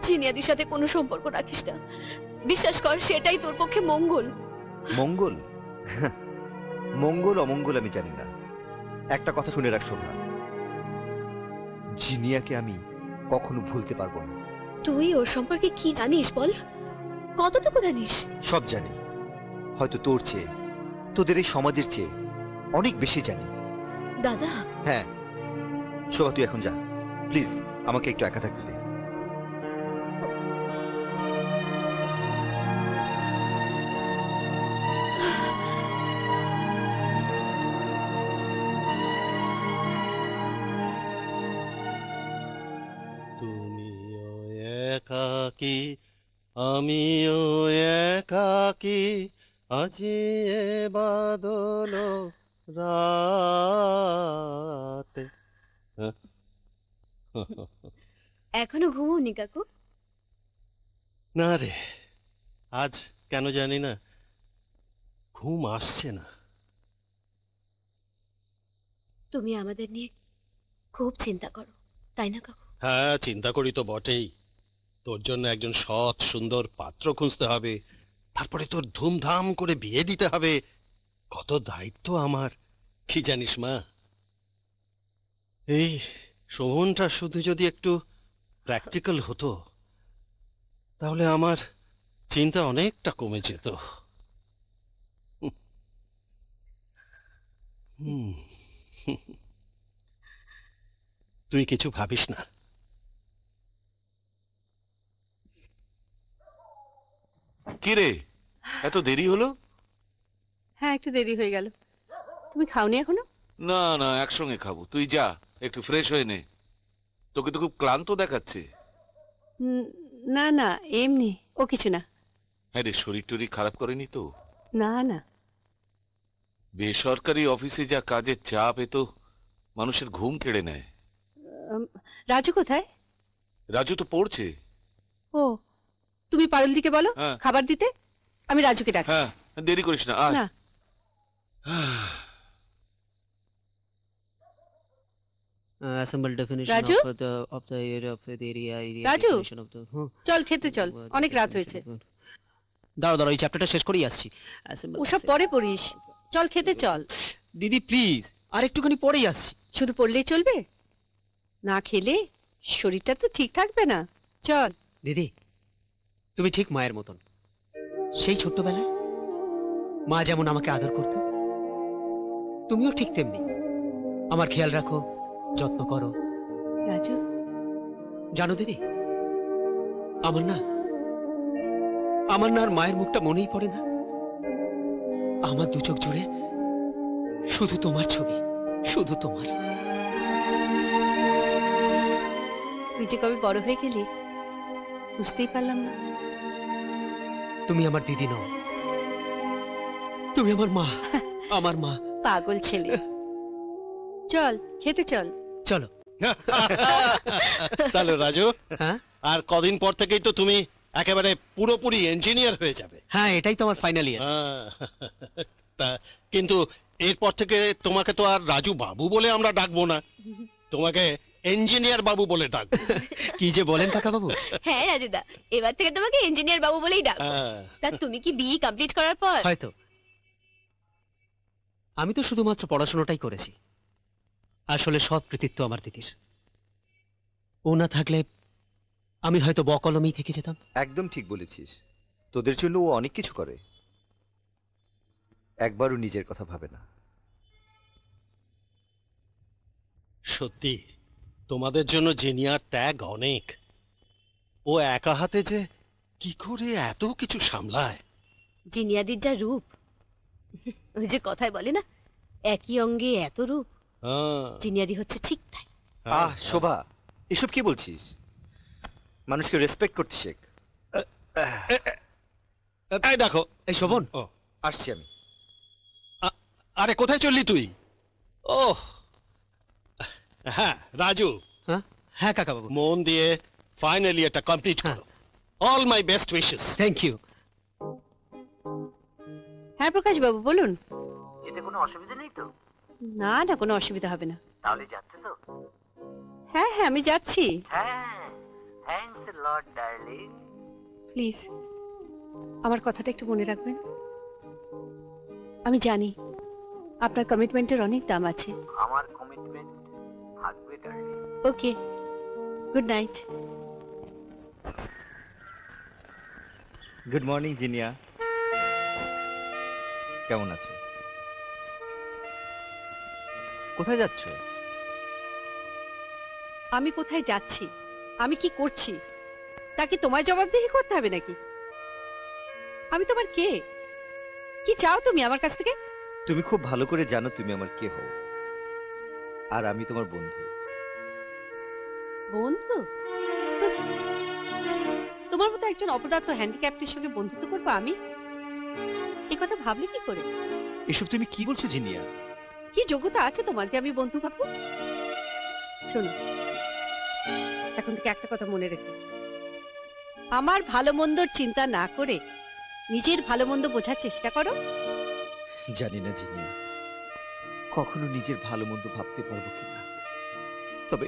জিনিয়াদির সাথে কোনো সম্পর্ক রাখিস না। বিশ্বাস কর, সেটাই তোর পক্ষে মঙ্গল। মঙ্গল? মঙ্গল অমঙ্গল আমি জানি না, একটা কথা শুনে রাখ শোভা, জিনিয়াকে আমি কখনো ভুলতে পারবো না। তুই ওর সম্পর্কে কি জানিস বল? কতটুকু জানিস? সব জানি, হয়তো তোর চেয়ে, তোদের এই সমাজের চেয়ে অনেক বেশি জানি। দাদা। হ্যাঁ শোভা, তুই এখন যা প্লিজ, আমাকে একটু একা থাকতে দে। তুমিও একাকী আমিও একাকী, আজি এ বাদল রাতে। এখনো ঘুমোনি কাকু? না রে, আজ কেন জানি না ঘুম আসছে না। তুমি আমাদের নিয়ে খুব চিন্তা করো, তাই না কাকু? হ্যাঁ, চিন্তা করি তো বটেই। তোর জন্য একজন সৎ সুন্দর পাত্র খুঁজতে হবে, তারপরে তোর ধুমধাম করে বিয়ে দিতে হবে। কত দায়িত্ব আমার, কি জানিস মা? এই শোভনটা শুধু যদি একটু প্র্যাকটিক্যাল হতো, তাহলে আমার চিন্তা অনেকটা কমে যেত। তুই কিছু ভাবিস না। কি রে, এত দেরি হলো? হ্যাঁ, একটু দেরি হয়ে গেল। তুমি খাওনি এখনো? না না, একসঙ্গে খাবো। তুই যা, একটু ফ্রেশ হয়ে নে। তোকে তো খুব ক্লান্ত দেখাচ্ছে। না না, এমনি। ও কিছু না। হ্যাঁ রে, শরীর টরীর খারাপ করেনি তো? না না। বেসরকারি অফিসে যা কাজের চাপ, এ তো মানুষের ঘুম কেড়ে নেয়। রাজু কোথায়? রাজু তো পড়ছে। ও, তুমি পারুল দিকে বলো হ্যাঁ। খাবার দিতে, আমি রাজুকে ডাকি। হ্যাঁ, দেরি করিস না, আয়। না। Assemble definition Raju? of the area of the area Raju, definition of the চল খেতে চল, অনেক রাত হয়েছে। দাঁড়াও দাঁড়াও, এই চ্যাপ্টারটা শেষ করেই আসছি। ওসব পরে পড়িস, চল খেতে চল। দিদি প্লিজ, আর একটুখানি পরেই আসছি। শুধু পড়লেই চলবে? না খেলে শরীরটা তো ঠিক থাকবে না। চল। দিদি, তুমি ঠিক মায়ের মতন। সেই ছোট্টবেলায় মা যেমন আমাকে আদর করত, তুমিও ঠিক তেমনি আমার খেয়াল রাখো, যত্ন করো। রাজু, জানো দিদি, আমার না আর মায়ের মুখটা মনেই পড়ে না। আমার দু চোখ জুড়ে শুধু তোমার ছবি, শুধু তোমার। তুই যে কবে বড় হয়ে গেলি বুঝতেই পারলাম না। তুমি আমার দিদি নও, তুমি আমার মা, আমার মা। পাগল ছেলে। চল খেতে চল। চলো। তাহলে রাজু, হ্যাঁ, আর কদিন পর থেকেই তো তুমি একেবারে পুরোপুরি ইঞ্জিনিয়ার হয়ে যাবে। হ্যাঁ, এটাই তো আমার ফাইনাল ইয়ার। তা কিন্তু এরপর থেকে তোমাকে তো আর রাজু বাবু বলে আমরা ডাকবো না, তোমাকে ইঞ্জিনিয়ার বাবু বলে ডাকবো। কি যে বলেন কাকা বাবু। হ্যাঁ রাজুদা, এবার থেকে তোমাকে ইঞ্জিনিয়ার বাবু বলেই ডাকবো। তা তুমি কি বিই কমপ্লিট করার পর? হয়তো। আমি তো শুধুমাত্র পড়াশোনাটাই করেছি, আসলে সব কৃতিত্ব আমার দিদির। ও না থাকলে আমি হয়তো বকলমেই থেকে যেতাম। একদম ঠিক বলেছিস, তোদের জন্য ও অনেক কিছু করে, একবারও নিজের কথা ভাবে না। সত্যি তোমাদের জন্য জিনিয়ার ত্যাগ অনেক। ও একা হাতে যে কি করে এত কিছু সামলায়। জিনিয়াদির যা রূপ, ওই যে কথায় বলে না, একই অঙ্গে এত রূপ। জিনিয়াদি হচ্ছে ঠিক তাই। শোভা, এসব কি বলছিস? মানুষকে রেসপেক্ট করতে শেখ। এই দেখো, এই শোভন, আসছি আমি। আরে কোথায় চললি তুই? ও হ্যাঁ রাজু। হ্যাঁ কাকা বাবু, মন দিয়ে ফাইনালি এটা কমপ্লিট করো। All my best wishes. Thank you. হ্যাঁ প্রকাশ বাবু বলুন। যেতে কোনো অসুবিধা নেই তো? না না, কোনো অসুবিধা হবে না। তাহলে যাচ্ছে তো? হ্যাঁ হ্যাঁ, আমি যাচ্ছি। হ্যাঁ thanks a lot darling. Please আমার কথাটা একটু মনে রাখবেন। আমি জানি আপনার কমিটমেন্টের অনেক দাম আছে। আমার কমিটমেন্ট থাকবে darling. Okay, good night. Good morning Jinia, কেমন আছো? কোথায় যাচ্ছ? আমি কোথায় যাচ্ছি, আমি কি করছি তা কি তোমার জবাবদিহি করতে হবে নাকি? আমি তোমার কে? কি চাও তুমি আমার কাছ থেকে? তুমি খুব ভালো করে জানো তুমি আমার কে হও, আর আমি তোমার বন্ধু। বন্ধু? তোমার মতো একজন অপদার্থ হ্যান্ডিক্যাপ্টের সঙ্গে বন্ধুত্ব করবো আমি? এ কথা ভাবলে কি করে? এসব তুমি কি বলছো জিনিয়া? কি যোগ্যতা আছে তোমার যে আমি বন্ধু ভাববো? শোনো, এখন থেকে একটা কথা মনে রেখো, আমার ভালো মন্দর চিন্তা না করে নিজের ভালো মন্দ বোঝার চেষ্টা করো। জানি না জিনিয়া কখনো নিজের ভালো মন্দ ভাবতে পারবো কিনা, তবে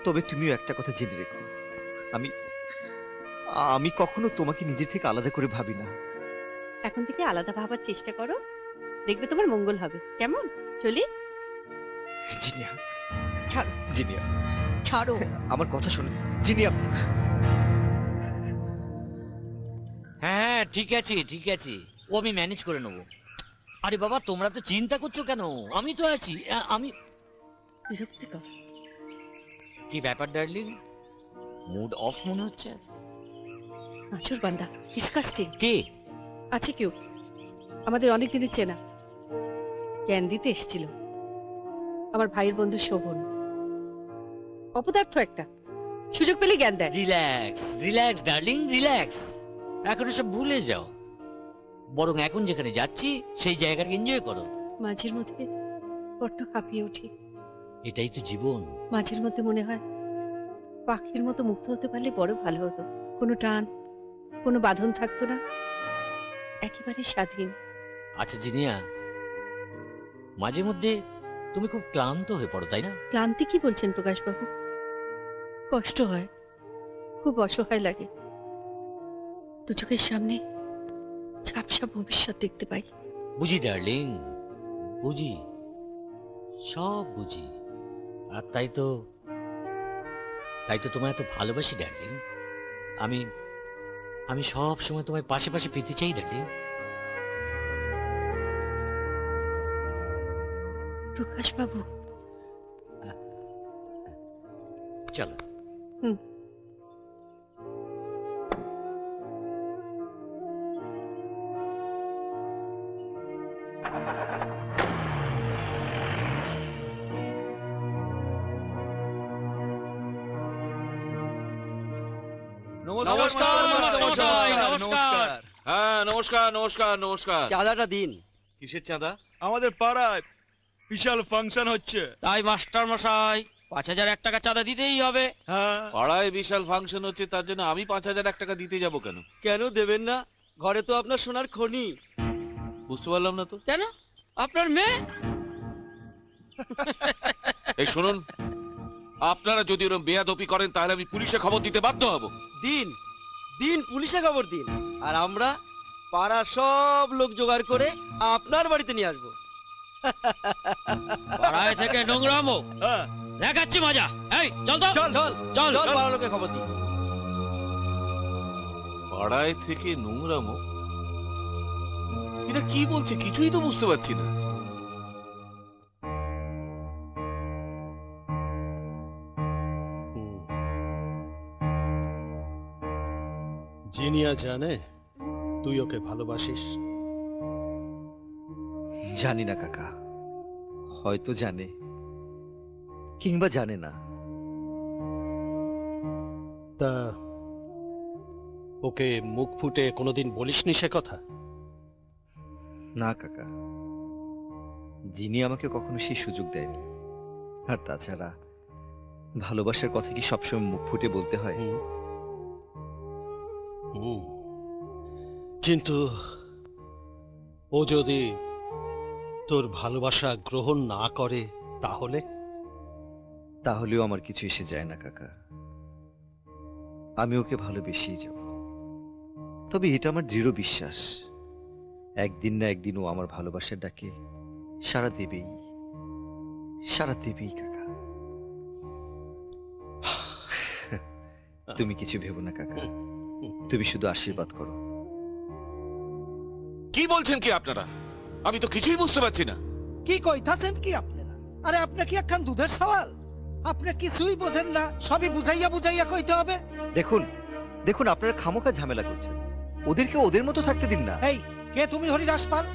তবে তুমিও একটা কথা জেনে রেখো, আমি আমি কখনো তোমাকে নিজের থেকে আলাদা করে ভাবি না। এখন থেকে আলাদা ভাবার চেষ্টা করো, দেখবে তোমার মঙ্গল হবে। কেমন? চলি? জিনিয়া, ছাড়ো। জিনিয়া ছাড়ো। আমার কথা শোনো জিনিয়া। হ্যাঁ ঠিক আছে ঠিক আছে, ও আমি ম্যানেজ করে নেবো। আরে বাবা তোমরা তো চিন্তা করছো কেন, আমি তো আছি। আমি বিরক্তিকর। কি ব্যাপার ডার্লিং, মুড অফ মনে হচ্ছে? নাচুর বান্দা, ডিসকাস্টিং। কে আছে কেউ, আমাদের অনেক দিনের চেনা, জ্ঞান দিতে এসেছিল। আমার ভাইয়ের বন্ধু শোভন, অপদার্থ একটা, সুযোগ পেলে জ্ঞান দেয়। রিল্যাক্স রিল্যাক্স ডার্লিং রিল্যাক্স, এখন সব ভুলে যাও, বরং এখন যেখানে যাচ্ছি সেই জায়গাকে এনজয় করো। মাঝের মধ্যে বড্ড কাঁপিয়ে উঠি। এটাই তো জীবন। মাঝের মধ্যে মনে হয় পাখির মতো মুক্ত হতে পারলে বড় ভালো হতো, কোনো টান কোনো বাঁধন থাকতো না, একেবারে স্বাধীন। আচ্ছা জিনিয়া, মাঝে মধ্যে তুমি খুব ক্লান্ত হয়ে পড়ো তাই না? ক্লান্তি কি বলছেন প্রকাশ বাবু? কষ্ট হয়, খুব অসহায় লাগে, দু চোখের সামনে ঝাপসা ভবিষ্যৎ দেখতে পাই। বুঝি ডার্লিং, বুঝি, সব বুঝি। আর তাই তো তোমায় এত ভালোবাসি ডার্লিং। আমি আমি সব সময় তোমায় পাশে পাশে পেতে চাই ডার্লিং। প্রকাশ বাবু, চলো। নমস্কার নমস্কার। হ্যাঁ নমস্কার নমস্কার নমস্কার। চাঁদাটা দিন। কিসের চাঁদা? আমাদের পাড়ায় বিশাল ফাংশন হচ্ছে। তাই মাস্টার মশাই ৫,০০০ টাকা চাঁদা দিতেই হবে। হ্যাঁ। পাড়ায় বিশাল ফাংশন হচ্ছে, তার জন্য আমি ৫,০০০ টাকা দিতে যাব কেন? কেন দেবেন না? ঘরে তো আপনার সোনার খনি। বুঝতে পারলাম না তো। কেন? আপনার মেয়ে। এই শুনুন, আপনারা যদি ওরকম বেয়াদপি করেন তাহলে আমি পুলিশে খবর দিতে বাধ্য হব। দিন দিন, পুলিশে খবর দিন, আর আমরা পাড়ার সব লোক জোগাড় করে আপনার বাড়িতে নিয়ে আসবো। পাড়ায় থেকে নোংরামো দেখাচ্ছি মজা। এই চল তো, চল চল চল চল, পাড়ার লোকে খবর দিই। পাড়ায় থেকে নোংরামো? এটা কি বলছে কিছুই তো বুঝতে পারছি না। জিনিয়া জানে তুই ওকে ভালোবাসিস? জানি না কাকা, হয়তো জানে কিংবা জানে না। তা ওকে মুখ ফুটে কোনোদিন বলিসনি সে কথা? না কাকা, যিনি আমাকে কখনো সেই সুযোগ দেয়নি। আর তাছাড়া ভালোবাসার কথা কি সবসময় মুখ ফুটে বলতে হয়? কিন্তু ও যদি তোর ভালোবাসা গ্রহণ না করে তাহলে? তাহলেও আমার কিছু এসে যায় না কাকা। আমি ওকে ভালোবেসেই যাব। তবে এটা আমার দৃঢ় বিশ্বাস, একদিন না একদিন ও আমার ভালোবাসার ডাকে সাড়া দেবেই, সাড়া দেবেই কাকা। তুমি কিছু ভেবো না কাকা, তুমি শুধু আশীর্বাদ করো। কি বলছেন কি আপনারা? আমি তো কিছুই বুঝতে পারছি না। কি কইতাছেন কি আপনারা? আরে আপনি কি একখান দুধের সওয়াল? আপনি কিছুই বোঝেন না, সবই বুঝাইয়া বুঝাইয়া কইতে হবে। দেখুন দেখুন, আপনারা খামোখা ঝামেলা করছেন, ওদেরকে ওদের মতো থাকতে দিন না। এই কে তুমি হরিদাস পাল?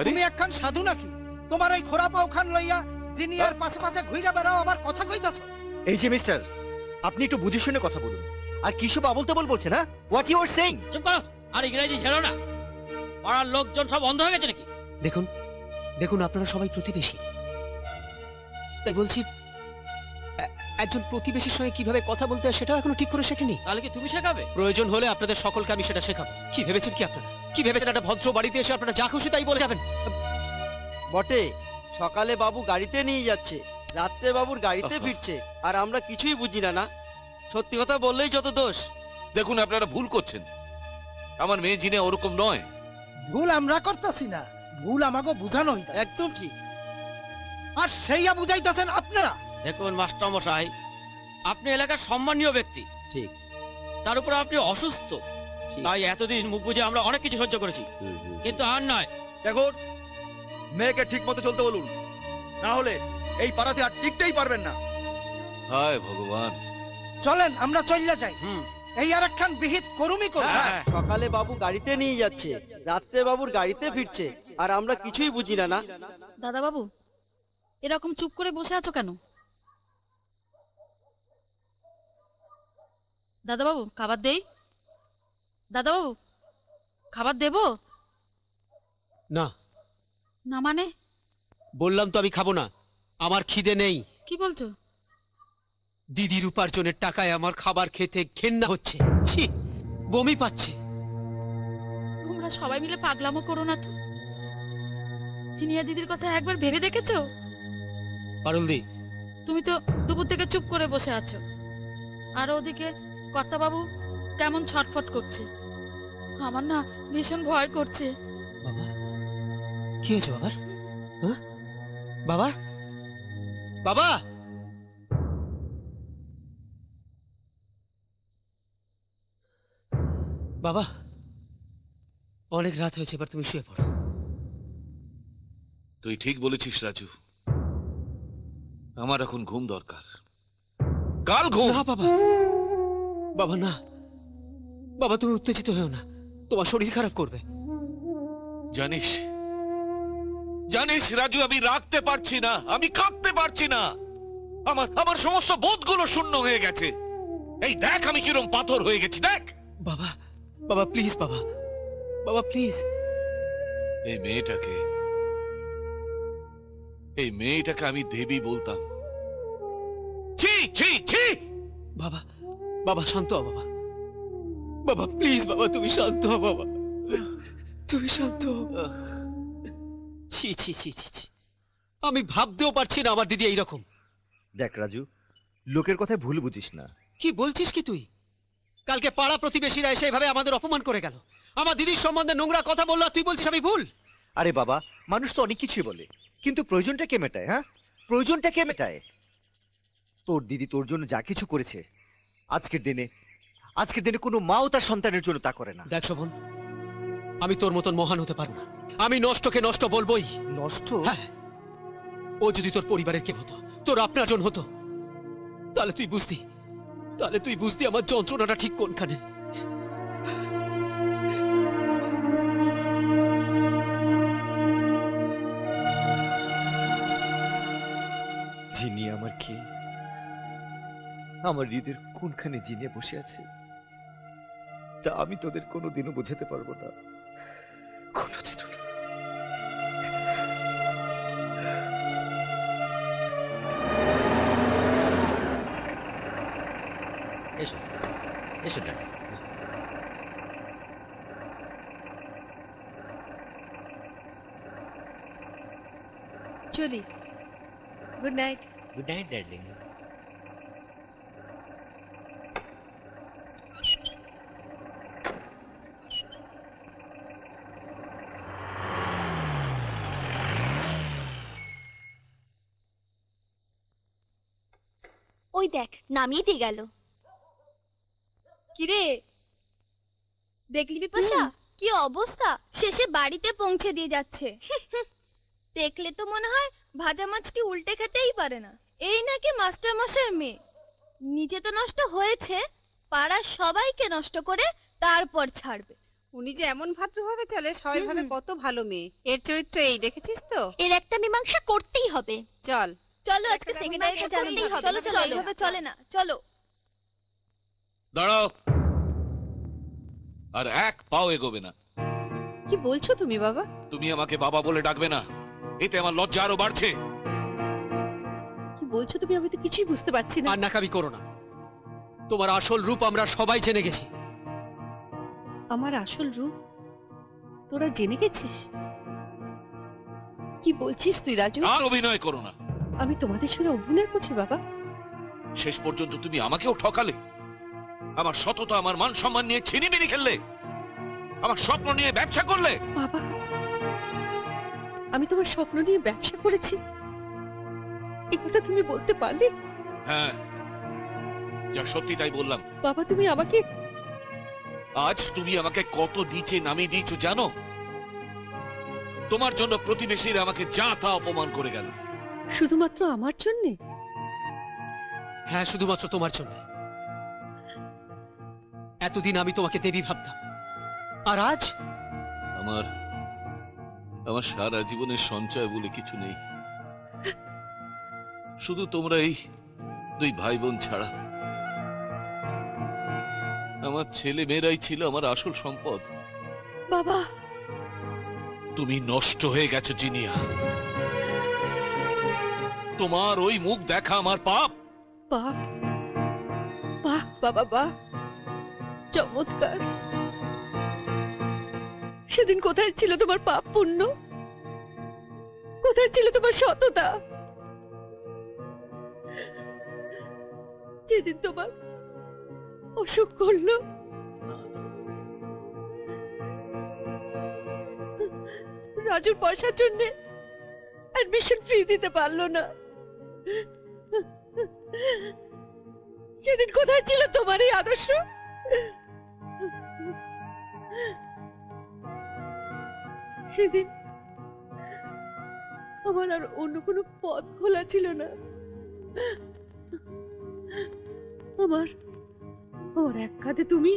তুমি একখান সাধু নাকি? তোমার এই খোরা পাও খান লইয়া জিনিয়ার পাশে পাশে ঘুইরা বেড়াও, আবার কথা কইতাছো। এই যে মিস্টার, আপনি একটু বুঝে শুনে কথা বলুন। আর কি সব আবল তাবল বলছেন? হ্যাঁ, হোয়াট ইউ আর সেইং? চুপ করো, আর ইংরেজি ঝেড়ো না। পাড়ার লোকজন সব অন্ধ হয়ে গেছে নাকি? দেখুন দেখুন, আপনারা সবাই প্রতিবেশী, তাই বলছি একজন প্রতিবেশীর সঙ্গে কিভাবে কথা বলতে হয় সেটাও এখনো ঠিক করে শেখেনি। তাহলে কি তুমি শেখাবে? প্রয়োজন হলে আপনাদের সকলকে আমি সেটা শেখাবো। কি ভেবেছেন কি আপনারা? কি ভেবেছেন একটা ভদ্র বাড়িতে এসে আপনারা যা খুশি তাই বলে যাবেন? বটে, সকালে বাবু গাড়িতে নিয়ে যাচ্ছে, রাত্রে বাবুর গাড়িতে ফিরছে, আর আমরা কিছুই বুঝি না। না, সত্যি কথা বললেই যত দোষ। দেখুন, আপনারা ভুল করছেন। আমার মেয়ে জিনে ওরকম নয়। ভুল আমরা করতেছি না, ভুল আমাকে বুঝানো হইতা। একদম ঠিক। আর সেইয়া বুঝাইতাছেন আপনারা। দেখুন মাস্টার মশাই, আপনি এলাকার সম্মানীয় ব্যক্তি, ঠিক, তার উপর আপনি অসুস্থ, তাই এতদিন মুখ বুঝে আমরা অনেক কিছু সহ্য করেছি, কিন্তু আর নয়। দেখুন, মেয়েকে ঠিক মতো চলতে বলুন, না হলে এই পাড়াতে আর টিকতেই পারবেন না। হায় ভগবান। চলেন আমরা চলে যাই। এই আর একখান বিহিত করুমি করুন। সকালে বাবু গাড়িতে নিয়ে যাচ্ছে, রাত্রে বাবুর গাড়িতে ফিরছে, আর আমরা কিছুই বুঝি না। না, দাদা বাবু, এরকম চুপ করে বসে আছো কেন? দাদা বাবু, খাবার দেই? দাদা বাবু, খাবার দেব না। না মানে? বললাম তো আমি খাবো না, আমার খিদে নেই। কি বলছো? দিদির উপার্জনের টাকায় আমার খাবার খেতে ঘেন্না হচ্ছে, ছি, বমি পাচ্ছে। তোমরা সবাই মিলে পাগলামো করো না তো। চিনিয়া দিদির কথা একবার ভেবে দেখেছো? পারুলদি, তুমি তো দুপুর থেকে চুপ করে বসে আছো, আর ওদিকে কর্তাবাবু কেমন ছটফট করছে। আমার না ভীষণ ভয় করছে। বাবা, কি হয়েছে বাবার? হ্যাঁ বাবা, বাবা, বাবা, অনেক রাত হয়েছে, এবার তুমি শুয়ে পড়ো। তুই ঠিক বলেছিস রাজু, আমার এখন ঘুম দরকার। কাল ঘুম। না বাবা, বাবা না, বাবা তুমি উত্তেজিত হও না, তোমার শরীর খারাপ করবে। জানিস জানিস রাজু, আমি রাখতে পারছি না, আমি কাঁদতে পারছি না। আমার সমস্ত বোধগুলো শূন্য হয়ে গেছে। এই দেখ আমি কিরম পাথর হয়ে গেছি, দেখ। বাবা, বাবা প্লিজ, বাবা, বাবা প্লিজ। এই মেয়েটাকে আমি দেবী বলতাম। ছি ছি ছি। বাবা, বাবা শান্ত হও বাবা, বাবা প্লিজ, বাবা তুমি শান্ত হও, বাবা তুমি শান্ত হও। ছি ছি ছি ছি ছি, আমি ভাবতেও পারছি না আমার দিদি এইরকম। দেখ রাজু, লোকের কথায় ভুল বুঝিস না। কি বলছিস কি তুই? কালকে পাড়া প্রতিবেশীরা এসে এভাবে আমাদের অপমান করে গেল, আমার দিদির সম্বন্ধে নোংরা কথা বললো, তুই বলছিস আমি ভুল? আরে বাবা, মানুষ তো অনেক কিছুই বলে, কিন্তু প্রয়োজনটা কে মেটায়? হ্যাঁ, প্রয়োজনটা কে মেটায়? তোর দিদি তোর জন্য যা কিছু করেছে, আজকের দিনে কোনো মাও তার সন্তানের জন্য তা করে না। দেখ শোভন, আমি তোর মতন মহান হতে পারবো না, আমি নষ্টকে নষ্ট বলবোই। নষ্ট? হ্যাঁ, ও যদি তোর পরিবারের কেউ হতো, তোর আপনার জন হতো, তাহলে তুই বুঝতি আমার যন্ত্রণাটা ঠিক কোনখানে। জিনি আমার কি, আমার হৃদের কোনখানে জিনিয়ে বসে আছে, তা আমি তোদের কোনোদিনও বোঝাতে পারবো না, কোনোদিনও না। এসো এসো ডাক্তার। চলি। Good night. Good night darling. ওই দেখ নামিয়ে দিয়ে গেল। কিরে দেখলি বিপাশা কি অবস্থা, শেষে বাড়িতে পৌঁছে দিয়ে যাচ্ছে। দেখলে তো মনে হয় ভাজা মাছটি উল্টে খেতেই পারে না। এই নাকি মাস্টার মশাইয়ের মেয়ে, নিজে তো নষ্ট হয়েছে, পাড়ার সবাইকে নষ্ট করে তারপর ছাড়বে। উনি যে এমন ভদ্রভাবে চলে, সবাই ভাবে কত ভালো মেয়ে। এর চরিত্র এই, দেখেছিস তো? এর একটা মীমাংসা করতেই হবে। চল চলো আজকে সেক্রেটারিকে জানাতেই হবে। চলো চলো, এইভাবে চলে না, চলো। দাঁড়াও, আর এক পাও এগোবে না। কি বলছো তুমি বাবা? তুমি আমাকে বাবা বলে ডাকবে না, এতে আমার লজ্জা আরো বাড়ছে। কি বলছো তুমি? আমি তো কিছুই বুঝতে পারছি না। আর নাকামি করো না, তোমার আসল রূপ আমরা সবাই জেনে গেছি। আমার আসল রূপ তোরা জেনে গেছিস? কি বলছিস তুই রাজু? আর অভিনয় করো না। আমি তোমাদের সঙ্গে অভিনয় করছি বাবা? শেষ পর্যন্ত তুমি আমাকেও ঠকালে, আমার সততা আমার মান সম্মান নিয়ে ছিনিমিনি খেললে, আমার স্বপ্ন নিয়ে ব্যবসা করলে। বাবা, আমি তোমার স্বপ্ন নিয়ে ব্যবসা করেছি, এই কথা তুমি বলতে পারলে? হ্যাঁ, যা সত্যি তাই বললাম। বাবা তুমি আমাকে, আজ তুমি আমাকে কত নিচে নামিয়ে দিয়েছো জানো? তোমার জন্য প্রতিবেশীরা আমাকে যা তা অপমান করে গেল। শুধুমাত্র আমার জন্য? হ্যাঁ, শুধুমাত্র তোমার জন্য। এতদিন আমি তোমাকে দেবী ভাবতাম, আর আজ আমার আমার সারা জীবনের সঞ্চয় বলে কিছু নেই, শুধু তোমরা এই দুই ভাই বোন ছাড়া। আমার ছেলে মেয়েরাই ছিল আমার আসল সম্পদ। বাবা, তুমি নষ্ট হয়ে গেছো জিনিয়া। তোমার ওই মুখ দেখা আমার পাপ। বাহ বাহ বাবা বাহ, চমৎকার। সেদিন কোথায় ছিল তোমার পাপ পুণ্য? কোথায় ছিল তোমার সততা? যেদিন তোমার অসুখ করলো, রাজুর পয়সার জন্য অ্যাডমিশন ফ্রি দিতে পারলো না, সেদিন কোথায় ছিল তোমার এই আদর্শ? সেদিন আমার আর অন্য কোনো পথ খোলা ছিল না। আমার আমার এক কাঁধে তুমি,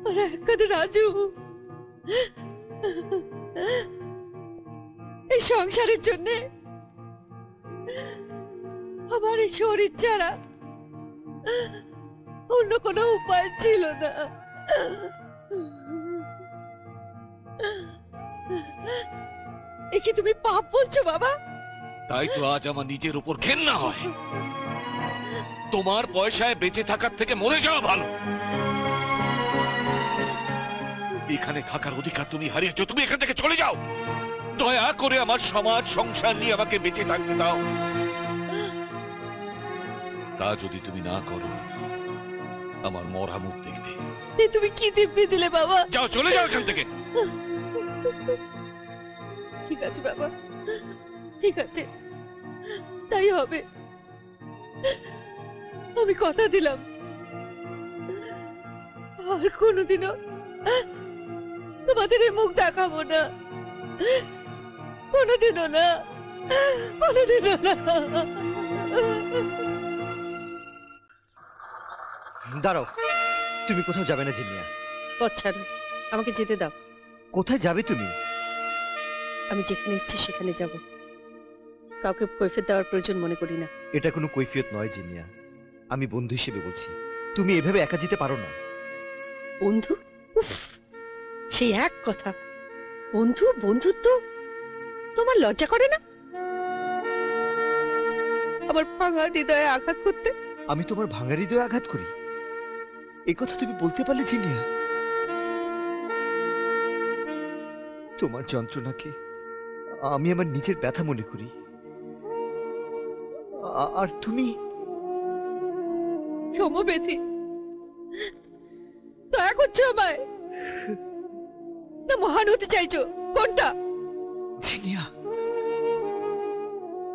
আর এক কাঁধে রাজু। এই সংসারের জন্য আমার এই শরীর ছাড়া অন্য কোনো উপায় ছিল না। এ কি তুমি পাপ বলছো বাবা? তাই তো আজ আমার নিজের উপর ঘেন্না হয়। তোমার পয়সায় বেঁচে থাকার থেকে মরে যাওয়া ভালো। এখানে থাকার অধিকার তুমি হারিয়েছো, তুমি এখান থেকে চলে যাও। দয়া করে আমার সমাজ সংসার নিয়ে আমাকে বেঁচে থাকতে দাও। তা যদি তুমি না করো, আমার মরা মুখ দেখবে। তুমি কি দিব্যি দিলে বাবা? যাও, চলে যাও এখান থেকে। ঠিক আছে বাবা, ঠিক আছে, তাই হবে। আমি কথা দিলাম আর কোনোদিনও তোমাদের এই মুখ দেখাবো না, কোনোদিনও না, কোনোদিনও না। দাঁড়াও, তুমি কোথাও যাবে না জিনিয়া। পথ ছাড়ো, আমাকে যেতে দাও। কোথায় যাবে তুমি? আমি যেখানে ইচ্ছে সেখানে যাব, কাউকে কৈফিয়ত দেওয়ার প্রয়োজন মনে করি না। এটা কোনো কৈফিয়ত নয় জিনিয়া, আমি বন্ধু হিসেবে বলছি। তুমি এভাবে একা যেতে পারো না। বন্ধু? উফ, সেই এক কথা। বন্ধু, বন্ধুত্ব তোমার লজ্জা করে না? আমার ভাঙা হৃদয়ে আঘাত করতে? আমি তোমার ভাঙা হৃদয়ে আঘাত করি? এই কথা তুমি বলতে পারলে জিনিয়া? তোমার যন্ত্রণাকে আমি আমার নিজের ব্যথা মনে করি, আর তুমি সমবেথী। দয়া করছো আমায় না মহান হতে চাইছো? কোনটা? জিনিয়া,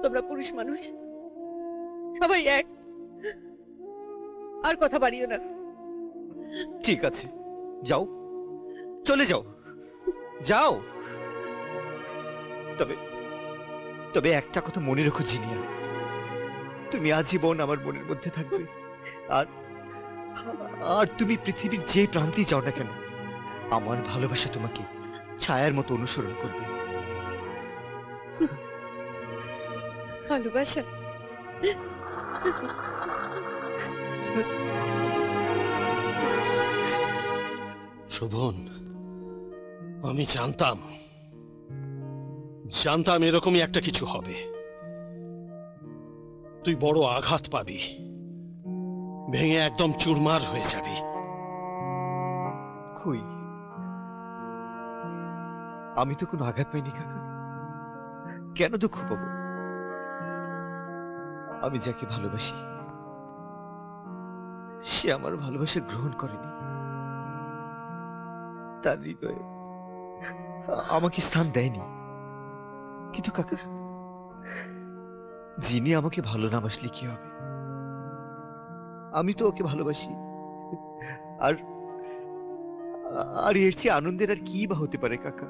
তোমরা পুরুষ মানুষ, সবাই এক। আর কথা বাড়িও না। ঠিক আছে, যাও, চলে যাও, যাও। তবে তবে একটা কথা মনে রেখো জিনিয়া, তুমি আজীবন আমার মনের মধ্যে থাকবে। আর আর তুমি পৃথিবীর যে প্রান্তে যাও না কেন, আমার ভালোবাসা তোমাকে ছায়ার মতো অনুসরণ করবে। ভালোবাসা? শোভন, আমি জানতাম এরকমই একটা কিছু হবে। তুই বড় আঘাত পাবি, ভেঙে একদম চুরমার হয়ে যাবি। কই, আমি তো কোনো আঘাত পাইনি কাকা, কেন দুঃখ পাবো? আমি যাকে ভালোবাসি সে আমার ভালোবাসা গ্রহণ করেনি, তার হৃদয়ে আমাকে স্থান দেয়নি। কিন্তু কাকা, যিনি আমাকে ভালো না বাসলে কি হবে? আমি তো ওকে ভালোবাসি, আর আর এর চেয়ে আনন্দের আর কি বা হতে পারে কাকা?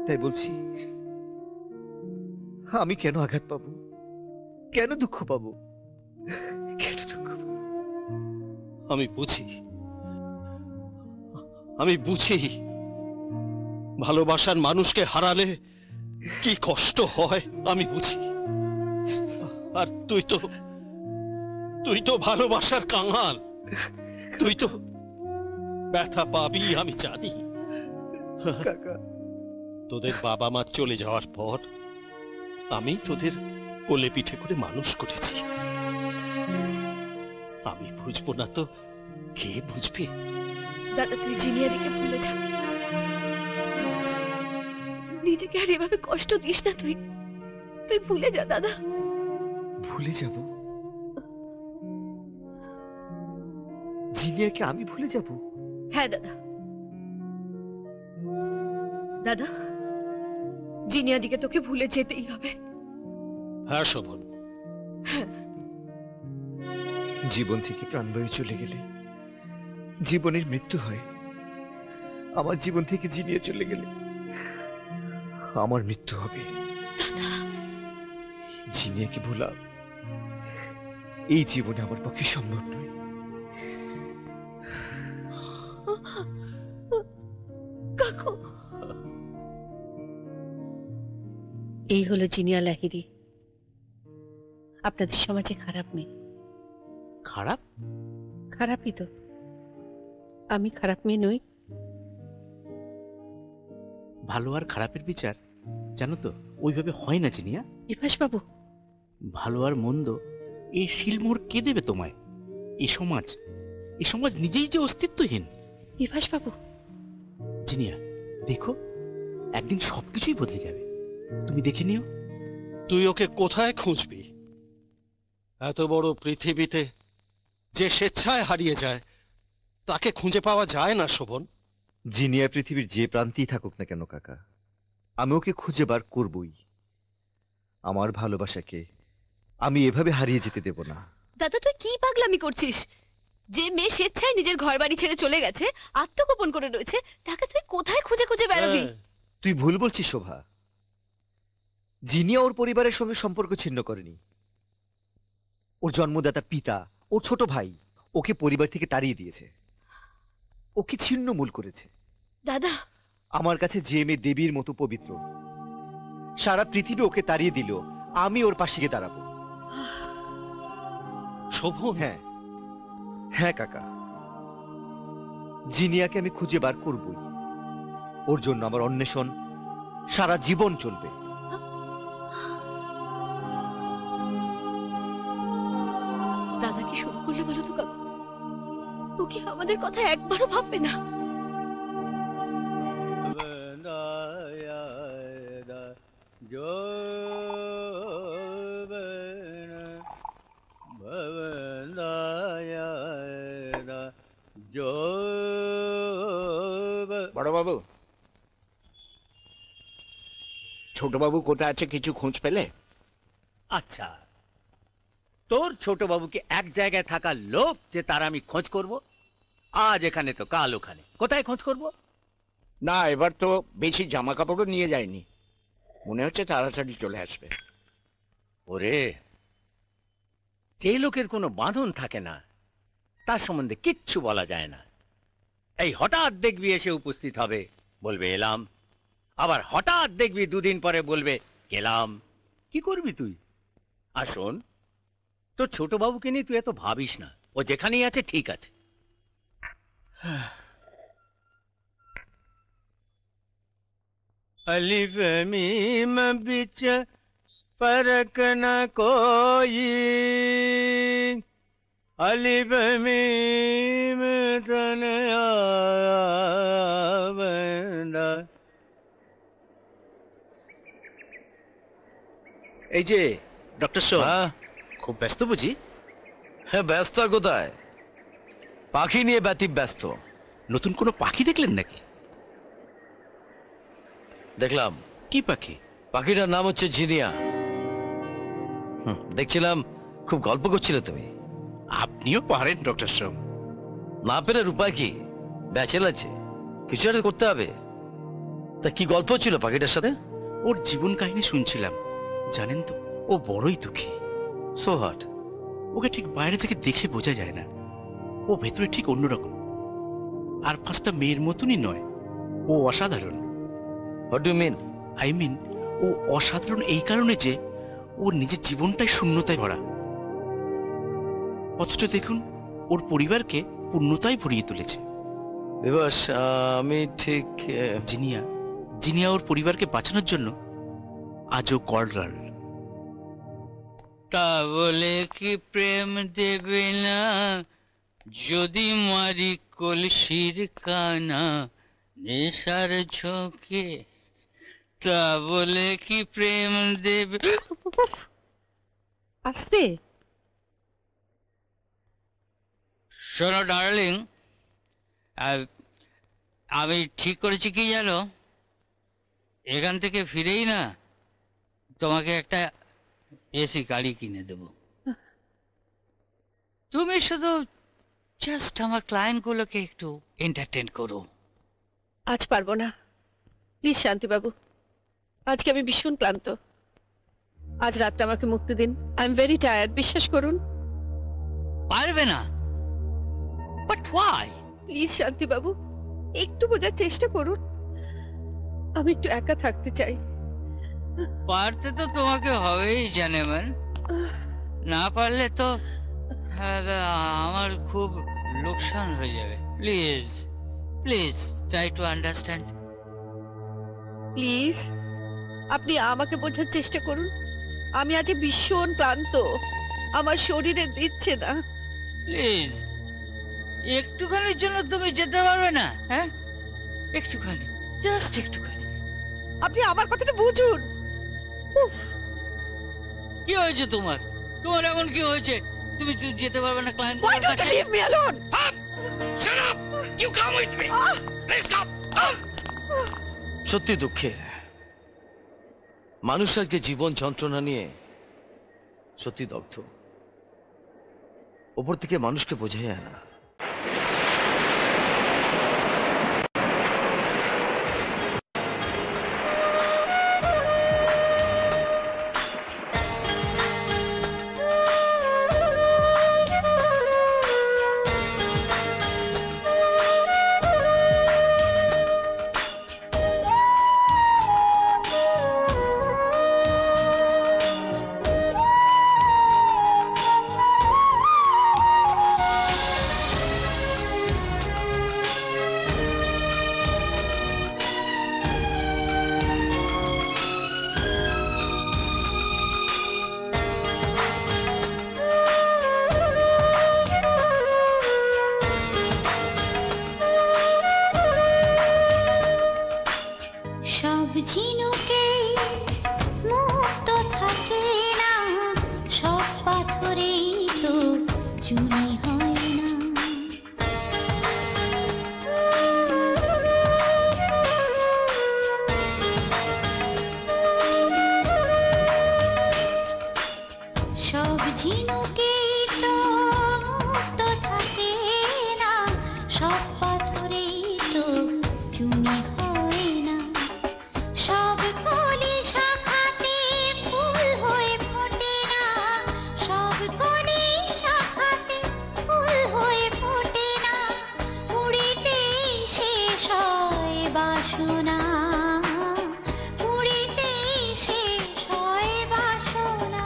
তাই বলছি, আমি কেন আঘাত পাবো, কেন দুঃখ পাবো, কেন দুঃখ পাবো? আমি বুঝি ভালোবাসার মানুষকে হারালে কি কষ্ট হয়, আমি বুঝি। আর তুই তো ভালোবাসার কাঙাল, তুই তো ব্যথা পাবি, আমি জানি। তোদের বাবা মা চলে যাওয়ার পর আমি তোদের কোলে পিঠে করে মানুষ করেছি। আমি বুঝবো না তো কে বুঝবে? দাদা, তুই জিনিয়াদিকে ভুলে যা, নিজেকে আর এভাবে কষ্ট দিস না। তুই তুই ভুলে যা দাদা। ভুলে যাব? জিনিয়াকে আমি ভুলে যাব? হ্যাঁ দাদা, দাদা জিনিয়াদিকে তোকে ভুলে যেতেই হবে। হ্যাঁ শোভন, জীবন থেকে প্রাণবায়ু চলে গেলে জীবনের মৃত্যু হয়। আমার জীবন থেকে জিনিয়া চলে গেলে আমার মৃত্যু হবে। জিনিয়াকে ভোলা এই জীবনে আমার পক্ষে সম্ভব নয়। কাকু, এই হলো জিনিয়া লাহিড়ী, আপনাদের সমাজে খারাপ মেয়ে। খারাপ? খারাপই তো। আমি খারাপ মেয়ে নই? ভালো আর খারাপের বিচার জানো তো ওইভাবে হয় না জিনিয়া। বিভাস বাবু, ভালো আর মন্দ এই শিলমোড় কে দেবে তোমায়? এই সমাজ নিজেই যে অস্তিত্বহীন। বিভাস বাবু, জিনিয়া দেখো, একদিন সবকিছুই বদলে যাবে, তুমি দেখে নিও। তুই ওকে কোথায় খুঁজবি? এত বড় পৃথিবীতে যে স্বেচ্ছায় হারিয়ে যায় তাকে খুঁজে পাওয়া যায় না শোভন। জিনিয়া পৃথিবীর যে প্রান্তেই থাকুক না কেন কাকা, আমি ওকে খুঁজে বার করবই। আমার ভালোবাসাকে আমি এভাবে হারিয়ে যেতে দেব না। দাদা, তুই কি পাগলামি করছিস? যে মেয়ে স্বেচ্ছায় নিজের ঘর বাড়ি ছেড়ে চলে গেছে, আত্মগোপন করে রয়েছে, তাকে তুই কোথায় খুঁজে খুঁজে বেড়াবি? তুই ভুল বলছিস শোভা। জিনিয়া ওর পরিবারের সঙ্গে সম্পর্ক ছিন্ন করেনি। ওর জন্মদাতা পিতা, ওর ছোট ভাই ওকে পরিবার থেকে তাড়িয়ে দিয়েছে, ওকে ছিন্নমূল করেছে। দাদা, আমার কাছে যে মেয়ে দেবীর মতো পবিত্র, সারা পৃথিবী ওকে তাড়িয়ে দিল, আমি ওর পাশে গিয়ে দাঁড়াবো। শোভন? হ্যাঁ হ্যাঁ কাকা, জিনিয়াকে আমি খুঁজে বার করবই। ওর জন্য আমার অন্বেষণ সারা জীবন চলবে। দাদা কি শুরু করলে বলো তো কাকু? ও কি আমাদের কথা একবারও ভাববে না? বড় বাবু, ছোট বাবু কোথায় আছে কিছু খোঁজ পেলে? আচ্ছা, তোর ছোট বাবুকে এক জায়গায় থাকার লোভ যে তার আমি খোঁজ করব? আজ এখানে তো কাল ওখানে, কোথায় খোঁজ করব? না, এবার তো বেশি জামা কাপড়ও নিয়ে যায়নি, মনে হচ্ছে তাড়াতাড়ি চলে আসবে। ওরে, যে লোকের কোনো বাঁধন থাকে না তার সম্বন্ধে কিচ্ছু বলা যায় না। এই হঠাৎ দেখবি এসে উপস্থিত হবে, বলবে এলাম, আবার হঠাৎ দেখবি দুদিন পরে বলবে গেলাম। কি করবি তুই? আর শোন, তোর ছোট বাবুকে নিয়ে তুই এত ভাবিস না, ও যেখানেই আছে ঠিক আছে। अलिफ मीम बिच फर्क न कोई, अलिफ मीम तन आवेंदा। এই যে ডক্টর সোম, খুব ব্যস্ত বুঝি? হ্যাঁ, ব্যস্ত আর কোথায়, পাখি নিয়ে ব্যতীত ব্যস্ত। নতুন কোনো পাখি দেখলেন নাকি? দেখলাম। কি পাখি? পাখিটার নাম হচ্ছে জিনিয়া। দেখছিলাম খুব গল্প করছিলে তুমি। আপনিও পারেন ডক্টর সোম। না পেরে উপায় কি, ব্যাচেল আছে, কিছু একটা করতে হবে। তা কি গল্প ছিল পাখিটার সাথে? ওর জীবন কাহিনী শুনছিলাম। জানেন তো, ও বড়ই দুঃখী। So heart. ওকে ঠিক বাইরে থেকে দেখে বোঝা যায় না, ও ভেতরে ঠিক অন্যরকম। আর পাঁচটা মেয়ের মতনই নয়, ও অসাধারণ। What do mean? I mean, ও অসাধারণ এই কারণে যে ওর নিজের জীবনটাই শূন্যতায় ভরা, অথচ দেখুন ওর পরিবারকে পূর্ণতায় ভরিয়ে তুলেছে। বিবাস, আমি ঠিক জিনিয়া ওর পরিবারকে বাঁচানোর জন্য আজও কল গার্ল। তা বলে কি প্রেম দেবে না যদি মারি কলসির কানা নেশার ঝোঁকে? তা বলে কি প্রেম দেবে? আস্তে। শোনো ডার্লিং, আমি ঠিক করেছি কি জানো, এখান থেকে ফিরেই না তোমাকে একটা এসি গাড়ি কিনে দেব। তুমি শুধু জাস্ট আমার ক্লায়েন্টগুলোকে একটু এন্টারটেন করো। আজ পারবো না, প্লিজ শান্তিবাবু, আজকে আমি ভীষণ ক্লান্ত। আজ রাতটা আমাকে মুক্তি দিন। আই এম ভেরি টায়ার্ড, বিশ্বাস করুন। পারবে না? But why? প্লিজ শান্তিবাবু, একটু বোঝার চেষ্টা করুন। আমি একটু একা থাকতে চাই। পারতে তো তোমাকে হবেই জানেমান, না পারলে তো আমার খুব লোকসান হয়ে যাবে। Please please try to understand. Please আপনি আমাকে বোঝার চেষ্টা করুন। আমি আজ ভীষণ ক্লান্ত, আমার শরীরে দিচ্ছে না। প্লিজ, একটুখানির জন্য তুমি যেতে পারবে না? হ্যাঁ, একটুখানি, জাস্ট একটুখানি। আপনি আমার কথাটা বুঝুন। কি হয়েছে তোমার? তোমার এমন কি হয়েছে তুমি যেতে পারবে না client? Why don't you leave me alone? Shut up! You come with me! Please stop! সত্যি দুঃখের, মানুষ আজকে জীবন যন্ত্রণা নিয়ে সত্যি দগ্ধ। ওপর থেকে মানুষকে বোঝাই না। সব ঝিনুকে মুক্ত থাকে না, সব পাথরেই তো চুনি হয় না। সব ঝিনুকে সব পাথরেই তো চুনি হয় না, সব কলি শাখাতে ফুল হয়ে ফোটে না, সব কলি শাখাতে ফুল হয়ে ফোটে না, পুড়িতে শেষ হয় বাসনা, পুড়িতে শেষ হয় বাসনা।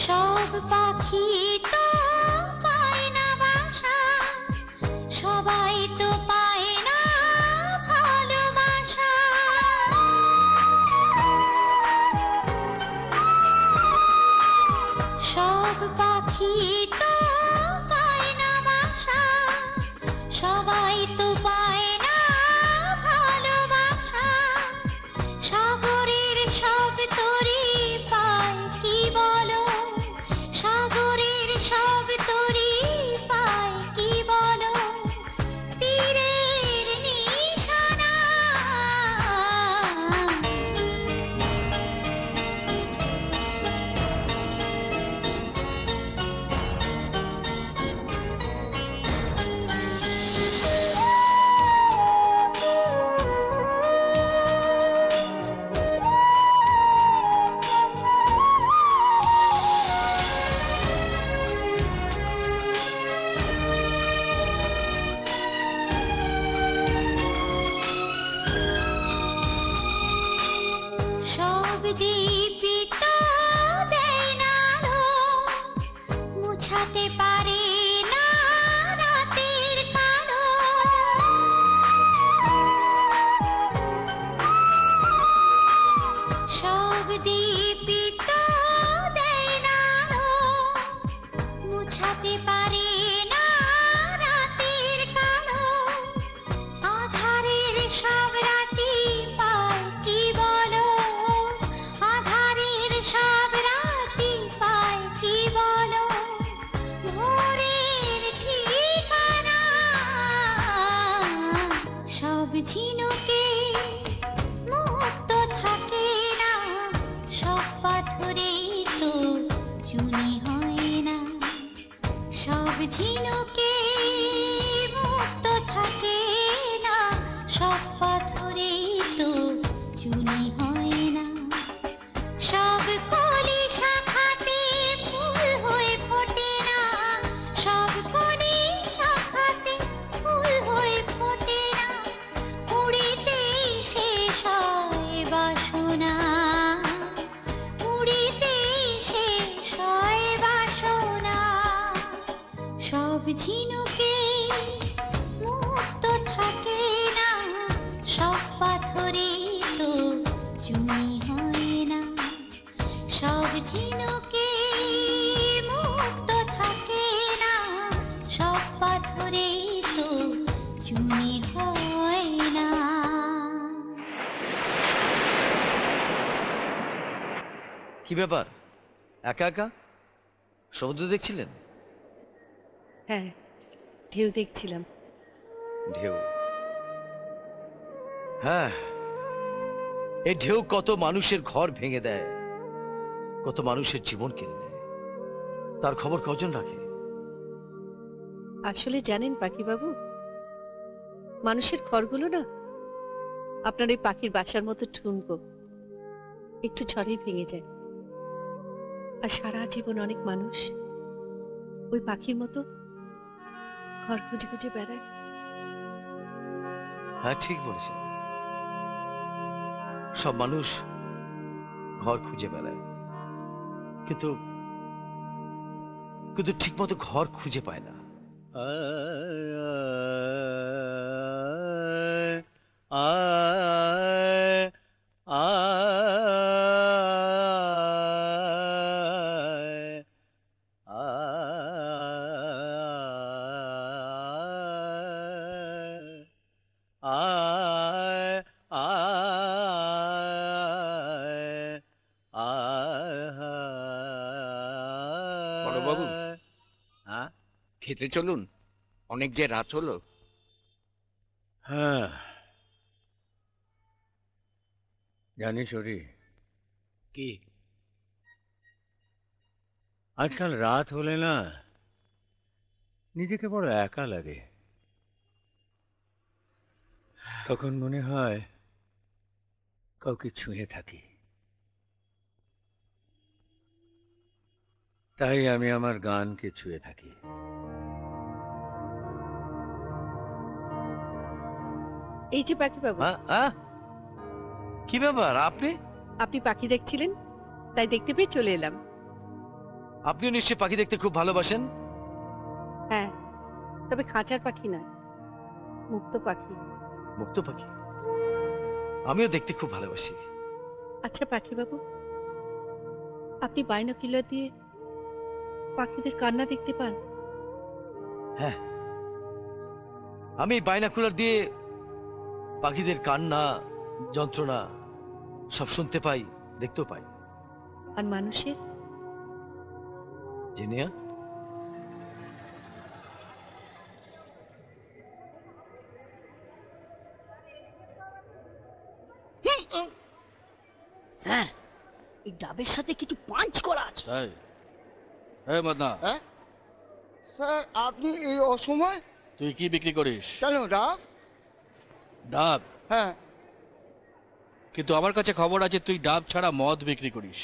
সব পাখি তো পায় না বাসা, সবাই তো পায় না ভালোবাসা, সব পাখি তো পায় না বাসা, সবাই তো পায় না ভালোবাসা, সাগরের সব তরি পায় কি বলো, সাগরের সব তরি পায় কি বলো, তীরের নিশানা। সব দীপিত দেয় না আলো, মুছাতে পারে না রাতের কালো, সব দীপিত দেয় না আলো, মুছাতে পারে না রাতের কালো, আধারের সব রাতি পায় কি বলো, আধারের সব রাতি পায় কি বলো, ভোরের ঠিকানা। সব ঝিনুকে মুক্ত থাকে না, সব পাথরেই তো চুনি হয় না, সব ঝিনুকে মুক্ত থাকে না, সব পাথরেই তো চুনি হয় না, সব কলি শাখাতে ফুল হয়ে ফোটে না, সব কলি শাখাতে ফুল হয়ে ফোটে না, পুড়িতে শেষ হয় বাসনা, পুড়িতে শেষ হয় বাসনা, সব ঝিনুকে মুক্ত থাকে না, সব পাথরেই তো চুনি হয় না, সব ঝিনুকে মুক্ত থাকে না, সব পাথরেই তো চুনি হয় না। কি ব্যাপার, একা একা সমুদ্র দেখছিলেন? হ্যাঁ, ঢেউ দেখছিলাম। ঢেউ? হ্যাঁ, এই ঢেউ কত মানুষের ঘর ভেঙে দেয়, কত মানুষের জীবন কেড়ে নেয়, তার খবর কজন রাখে? আসলে জানেন পাখি বাবু, মানুষের ঘরগুলো না আপনার ওই পাখির বাসার মতো ঠুনকো, একটু ঝড়েই ভেঙে যায়। আর সারা জীবন অনেক মানুষ ওই পাখির মতো ঘর খুঁজে খুঁজে বেড়ায়। হ্যাঁ, ঠিক বলেছেন, সব মানুষ ঘর খুঁজে বেড়ায়, কিন্তু কিন্তু ঠিক মতো ঘর খুঁজে পায় না। খেতে চলুন, অনেক যে রাত হলো। হ্যাঁ, জানিস হরি, কি আজকাল রাত হলে না নিজেকে বড় একা লাগে। তখন মনে হয় কাউকে ছুঁয়ে থাকি। তাই আমি আমার গানকে ছুঁয়ে থাকি। এই যে পাখি বাবু, কি ব্যাপার আপনি? আপনি পাখি দেখছিলেন, তাই দেখতে পেয়ে চলে এলাম। আপনিও নিশ্চয়ই পাখি দেখতে খুব ভালোবাসেন? হ্যাঁ, তবে খাঁচার পাখি নয়, মুক্ত পাখি। মুক্ত পাখি? আমিও দেখতে খুব ভালোবাসি। আচ্ছা পাখি বাবু, আপনি বাইনোকুলার দিয়ে পাখিদের কান্না দেখতে পান? হ্যাঁ, আমি বাইনোকুলার দিয়ে পাখিদের কান্না, যন্ত্রণা সব শুনতে পাই, দেখতেও পাই। আর মানুষের? জিনিয়া, স্যার, এই ডাবের সাথে কিছু পাঞ্চ করা আছে। স্যার আপনি এই অসময়? তুই কি বিক্রি করিস? কেন ডাব? ডাব? হ্যাঁ। কিন্তু আমার কাছে খবর আছে তুই ডাব ছাড়া মদ বিক্রি করিস।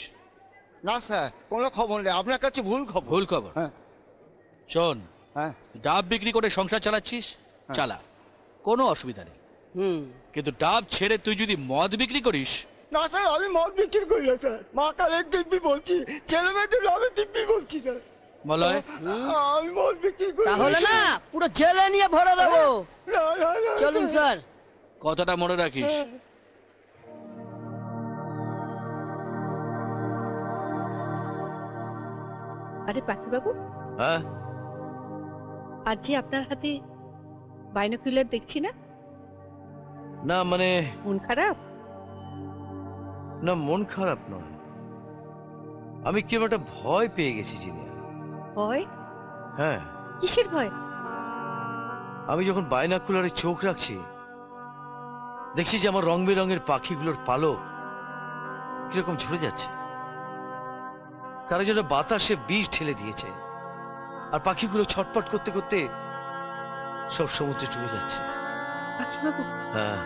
না স্যার, কোনো খবর নেই, আপনার কাছে ভুল খবর। ভুল খবর? হ্যাঁ। শোন, ডাব বিক্রি করে সংসার চালাচ্ছিস, চালা, কোনো অসুবিধা নেই। কিন্তু ডাব ছেড়ে তুই যদি মদ বিক্রি করিস। না স্যার, আমি মদ বিক্রি করি না স্যার, মা কালের দিব্যি বলছি, ছেলে মেয়েদের আমি দিব্যি বলছি স্যার। মলয়, আমি মদ বিক্রি করি তাহলে না পুরো জেলে নিয়ে ভরে দেবো। চলুন স্যার। কথাটা মনে রাখিস। আরে পাখি বাবু, হ্যাঁ, আজ যে আপনার হাতে বাইনোকুলার দেখছি না? না মানে মন খারাপ? না, মন খারাপ নয়, আমি কেমন একটা ভয় পেয়ে গেছি জিনিয়া। ভয়? হ্যাঁ। কিসের ভয়? আমি যখন বাইনোকুলারে চোখ রাখছি, দেখছি যে আমার রং বেরঙের পাখিগুলোর পালক কিরকম ঝরে যাচ্ছে। কারো যেন বাতাসে বিষ ঠেলে দিয়েছে, আর পাখিগুলো ছটপট করতে করতে সব সমুদ্রে ডুবে যাচ্ছে। পাখি বাবু, হ্যাঁ।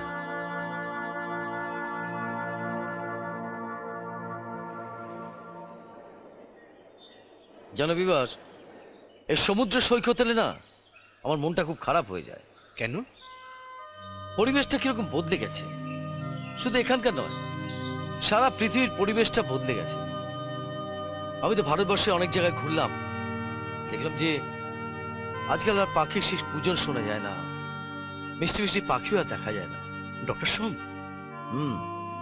জানো বিবাস, এই সমুদ্র সৈকত এলে না আমার মনটা খুব খারাপ হয়ে যায়। কেন? পরিবেশটা কিরকম বদলে গেছে। শুধু এখানকার নয়, সারা পৃথিবীর পরিবেশটা বদলে গেছে। আমি তো ভারতবর্ষে অনেক জায়গায় ঘুরলাম, দেখলাম যে আজকাল আর পাখির শেষ পূজন শোনা যায় না, মিষ্টি মিষ্টি পাখিও আর দেখা যায় না। ডক্টর সোম,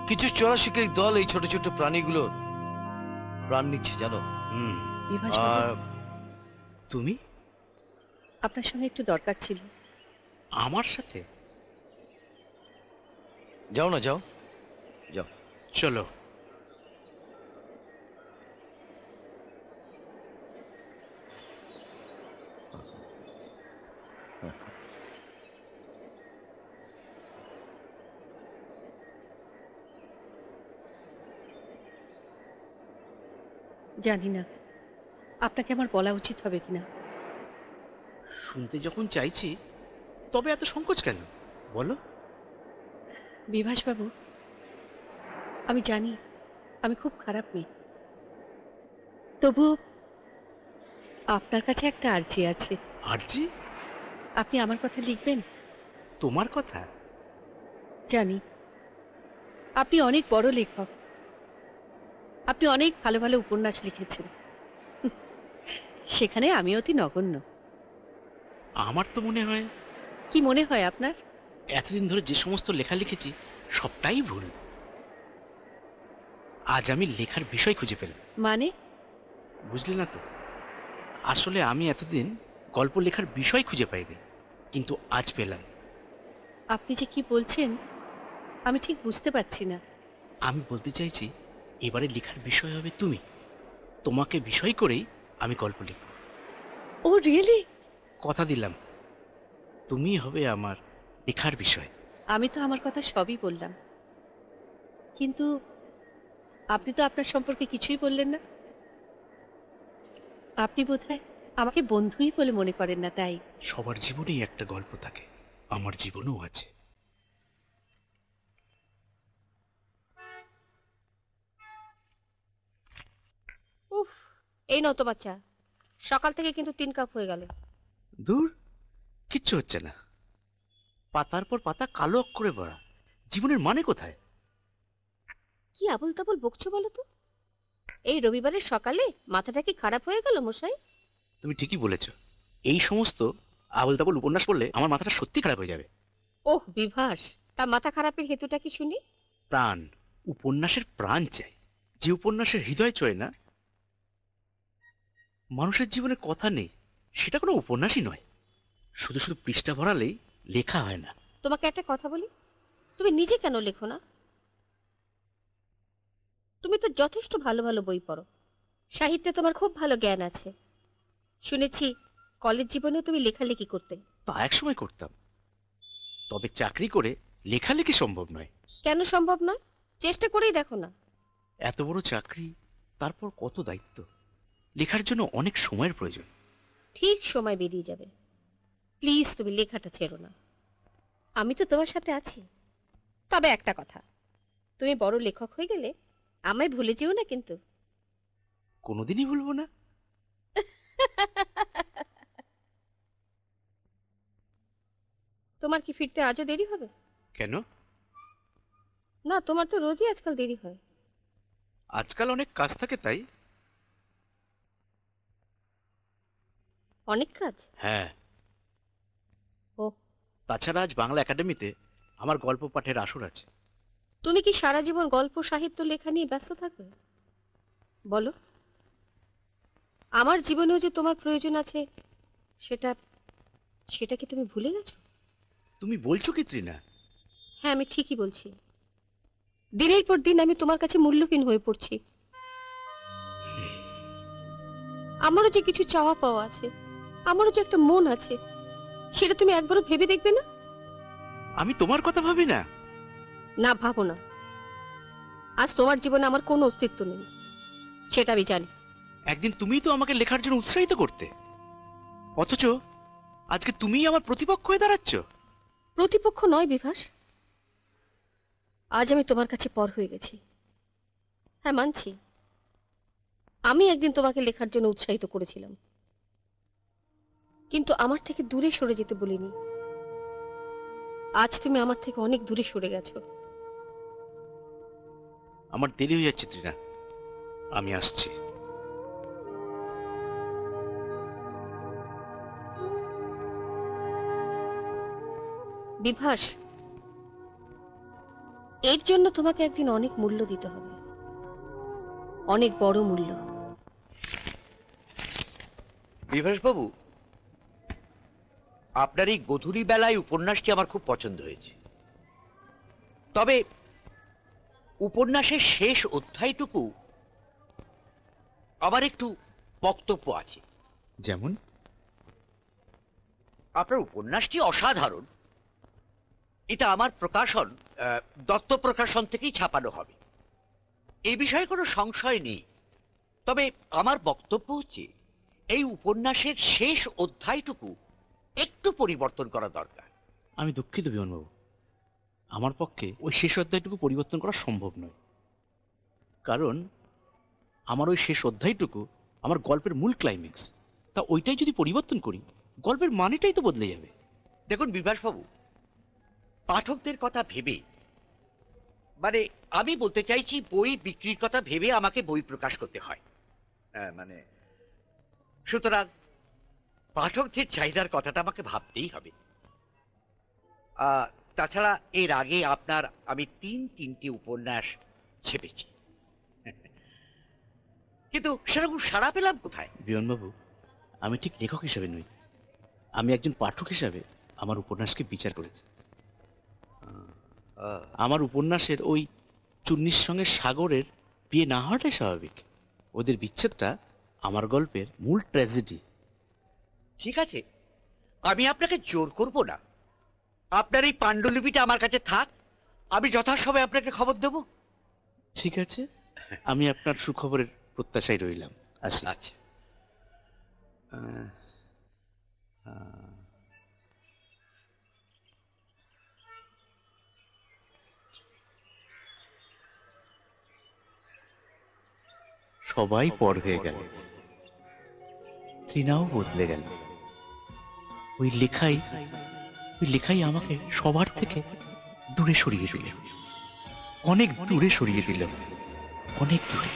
কিছু চোরাশিকারী দল এই ছোট ছোট প্রাণীগুলোর প্রাণ নিচ্ছে, জানো। বিভাস বাবু, আর তুমি? আপনার সঙ্গে একটু দরকার ছিল। আমার সাথে? যাও না, যাও যাও। চলো। জানি না আপনাকে আমার বলা উচিত হবে কিনা। শুনতে যখন চাইছি, তবে এত সংকোচ কেন, বলো। বিভাস বাবু, আমি জানি আমি খুব খারাপ মেয়ে, তবু আপনার কাছে একটা আর্জি আছে। আর্জি? আপনি আমার কথা লিখবেন? তোমার কথা? জানি আপনি অনেক বড় লেখক, আপনি অনেক ভালো ভালো উপন্যাস লিখেছেন, সেখানে আমি অতি নগণ্য। আমার তো মনে হয়। কি মনে হয় আপনার? এতদিন ধরে যে সমস্ত লেখা লিখেছি সবটাই ভুল। আজ আমি লেখার বিষয় খুঁজে পেলাম। মানে? বুঝলে না তো, আসলে আমি এতদিন গল্প লেখার বিষয় খুঁজে পাইনি, কিন্তু আজ পেলাম। আপনি যে কি বলছেন আমি ঠিক বুঝতে পারছি না। আমি বলতে চাইছি, এবারে লেখার বিষয় হবে তুমি। তোমাকে বিষয় করেই আমি গল্প লিখব। ও রিয়েলি? কথা দিলাম তুমি হবে আমার লেখার বিষয়। আমি তো আমার কথা সবই বললাম, কিন্তু আপনি তো আপনার সম্পর্কে কিছুই বললেন না। আপনি বোধহয় আমাকে বন্ধুই বলে মনে করেন না, তাই? সবার জীবনেই একটা গল্প থাকে, আমার জীবনেও আছে। উফ, এই নাও তোমার চা। সকাল থেকে কিন্তু 3 কাপ হয়ে গেল। দূর, কিচ্ছু হচ্ছে না। পাতার পর পাতা কালো অক্ষরে ভরা, জীবনের মানে কোথায়? কি আবল তাবল বকছো বলো তো? এই রবিবারের সকালে মাথাটা কি খারাপ হয়ে গেল মশাই? তুমি ঠিকই বলেছ, এই সমস্ত আবল তাবল উপন্যাস পড়লে আমার মাথাটা সত্যি খারাপ হয়ে যাবে। ওহ বিভাস, তা মাথা খারাপের হেতুটা কি শুনি? প্রাণ, উপন্যাসের প্রাণ চাই। যে উপন্যাসের হৃদয় চয় না, মানুষের জীবনে কথা নেই, সেটা কোনো উপন্যাসই নয়। শুধু শুধু পৃষ্ঠা ভরালেই লেখা হয় না। তোমাকে একটা কথা বলি, তুমি নিজে কেন লেখো না? তুমি তো যথেষ্ট ভালো ভালো বই পড়ো, সাহিত্যে তোমার খুব ভালো জ্ঞান আছে। শুনেছি কলেজ জীবনেও তুমি লেখালেখি করতে। তা একসময় করতাম, তবে চাকরি করে লেখালেখি সম্ভব নয়। কেন সম্ভব নয়? চেষ্টা করেই দেখো না। এত বড় চাকরি, তারপর কত দায়িত্ব, লেখার জন্য অনেক সময়ের প্রয়োজন। ঠিক সময় বেরিয়ে যাবে। প্লিজ তুমি লেখাটা ছেড়ো না, আমি তো তোমার সাথে আছি। তবে একটা কথা, তুমি বড় লেখক হয়ে গেলে আমায় ভুলে যেও না কিন্তু। কোনোদিনই ভুলবো না। তোমার কি ফিরতে আজও দেরি হবে? কেন? না, তোমার তো রোজই আজকাল দেরি হয়। আজকাল অনেক কাজ থাকে তাই। অনেক কাজ? হ্যাঁ। ও, তাছাড়া আজ বাংলা একাডেমিতে আমার গল্প পাঠের আসর আছে। তুমি কি সারা জীবন গল্প সাহিত্য লেখা নিয়ে ব্যস্ত থাকবে? বলো, আমার জীবনেও যে তোমার প্রয়োজন আছে, সেটা সেটা কি তুমি ভুলে গেছো? তুমি বলছো কি ত্রিনা? হ্যাঁ, আমি ঠিকই বলছি। দিনের পর দিন আমি তোমার কাছে মূল্যহীন হয়ে পড়ছি। আমারও যে কিছু চাওয়া পাওয়া আছে, আমারও যে একটা মন আছে, সেটা তুমি একবারও ভেবে দেখবে না? আমি তোমার কথা ভাবি না? না, ভাবো না। আজ তোমার জীবনে আমার কোনো অস্তিত্ব নেই, সেটা আমি জানি। একদিন তুমিই তো আমাকে লেখার জন্য উৎসাহিত করতে, অথচ আজকে তুমিই আমার প্রতিপক্ষ হয়ে দাঁড়াচ্ছ। প্রতিপক্ষ নয় বিভাস, আজ আমি তোমার কাছে পর হয়ে গেছি। হ্যাঁ, মানছি, আমি একদিন তোমাকে লেখার জন্য উৎসাহিত করেছিলাম, কিন্তু আমার থেকে দূরে সরে যেতে বলিনি। আজ তুমি আমার থেকে অনেক দূরে সরে গেছো। আমার দেরি হয়ে যাচ্ছে ত্রিনা, আমি আসছি। বিভাস, এর জন্য তোমাকে একদিন অনেক মূল্য দিতে হবে, অনেক বড় মূল্য। বিভাসবাবু, আপনার এই গধূলি বেলায় উপন্যাসটি আমার খুব পছন্দ হয়েছে। তবে উপন্যাসের শেষ অধ্যায়টুকু আমার একটু বক্তব্য আছে। যেমন? আপনার উপন্যাসটি অসাধারণ। এটা আমার প্রকাশন দত্ত প্রকাশন থেকেই ছাপানো হবে, এই বিষয়ে কোনো সংশয় নেই। তবে আমার বক্তব্য হচ্ছে, এই উপন্যাসের শেষ অধ্যায়টুকু একটু পরিবর্তন করা দরকার। আমি দুঃখিত বিমানবাবু, আমার পক্ষে ওই শেষ অধ্যায়টুকু পরিবর্তন করা সম্ভব নয়। কারণ আমার ওই শেষ অধ্যায়টুকু আমার গল্পের মূল ক্লাইম্যাক্স। তা ওইটাই যদি পরিবর্তন করি, গল্পের মানেটাই তো বদলে যাবে। দেখুন বিভাসবাবু, পাঠকদের কথা ভেবে, মানে আমি বলতে চাইছি বই বিক্রির কথা ভেবে আমাকে বই প্রকাশ করতে হয়। মানে সুতরাং পাঠকদের চাহিদার কথাটা আমাকে ভাবতেই হবে। তাছাড়া এর আগে আপনার আমি তিনটি উপন্যাস ছেপেছি, কিন্তু সেরকম সাড়া পেলাম কোথায়? বিমানবাবু, আমি ঠিক লেখক হিসাবে নই, আমি একজন পাঠক হিসাবে আমার উপন্যাসকে বিচার করেছি। আমার উপন্যাসের ওই চুন্নির সঙ্গে সাগরের বিয়ে না হওয়াটাই স্বাভাবিক। ওদের বিচ্ছেদটা আমার গল্পের মূল ট্র্যাজেডি। ঠিক আছে, আমি আপনাকে জোর করব না। আপনার এই পাণ্ডুলিপিটা আমার কাছে থাক, আমি যথাসময়ে আপনাকে খবর দেব। ঠিক আছে, আমি আপনার সুখবরের প্রত্যাশায় রইলাম। আসি। আচ্ছা। সবাই পর হয়ে গেল, তৃণাও বদলে গেল। ওই লেখাই আমাকে সবার থেকে দূরে সরিয়ে দিল, অনেক দূরে সরিয়ে দিল, অনেক দূরে।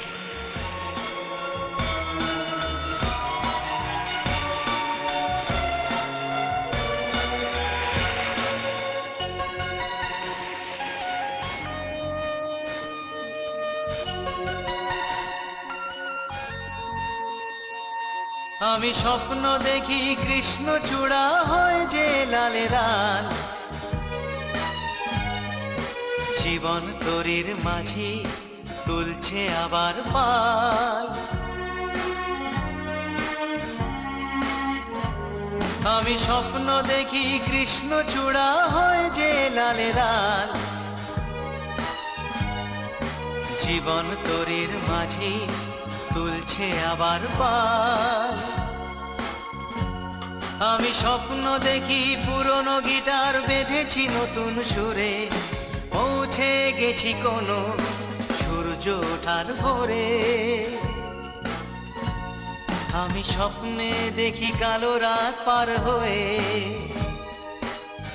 আমি স্বপ্ন দেখি কৃষ্ণচূড়া হয় যে লালে লাল, জীবন তরির মাঝি তুলছে আবার পাল। আমি স্বপ্ন দেখি কৃষ্ণচূড়া হয় যে লালে লাল, জীবন তরির মাঝি তুলছে আবার পাল। আমি স্বপ্ন দেখি পুরনো গিটার বেঁধেছি নতুন সুরে, পৌঁছে গেছি কোনো সূর্য ওঠার ভোরে। আমি স্বপ্নে দেখি কালো রাত পার হয়ে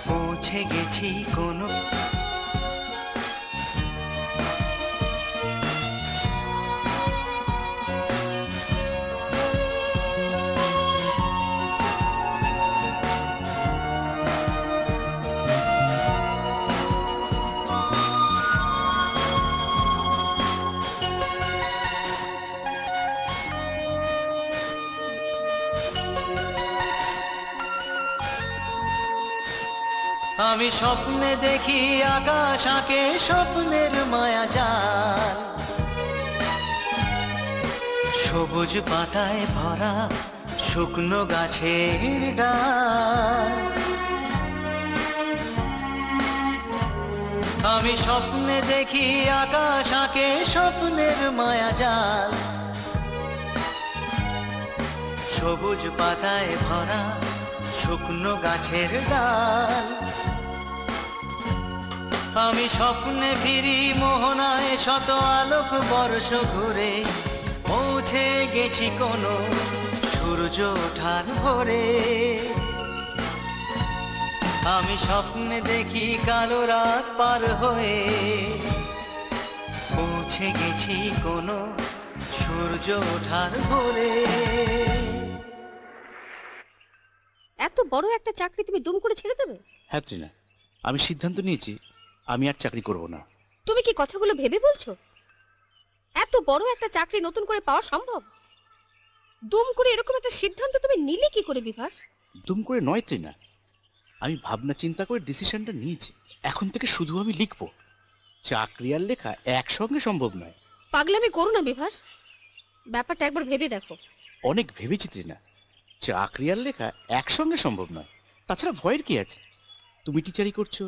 পৌঁছে গেছি কোনো আমি স্বপ্নে দেখি আকাশ আঁকে স্বপ্নের মায়া জাল, সবুজ পাতায় ভরা শুকনো গাছের ডাল। আমি স্বপ্নে দেখি আকাশ আঁকে স্বপ্নের মায়া জাল, সবুজ পাতায় ভরা শুকনো গাছের ডাল। আমি স্বপ্নে ফিরি মোহনায় শত আলোক বর্ষ ঘুরে, পৌঁছে গেছি কোনো সূর্য ওঠার ভোরে। আমি স্বপ্নে দেখি কালো রাত পার হয়ে পৌঁছে গেছি কোনো সূর্য ওঠার ভোরে। এত বড় একটা চাকরি তুমি দুম করে ছেড়ে দেবে? হ্যাঁ তৃণা, আমি সিদ্ধান্ত নিয়েছি আমি আর চাকরি করব না। তুমি কি কথাগুলো ভেবে বলছো? এত বড় একটা চাকরি নতুন করে পাওয়া সম্ভব? দুম করে এরকম একটা সিদ্ধান্ত তুমি নিলে কি করে বিভাস? দুম করে নয় তৃণা, আমি ভাবনা চিন্তা করে ডিসিশনটা নিয়েছি। এখন থেকে শুধু আমি লিখবো, চাকরি আর লেখা একসঙ্গে সম্ভব নয়। পাগলামি করো না বিভাস, ব্যাপারটা একবার ভেবে দেখো। অনেক ভেবেছি তৃণা, চাকরি আর লেখা একসঙ্গে সম্ভব নয়। তাছাড়া ভয়ের কি আছে? তুমি টিচারি করছো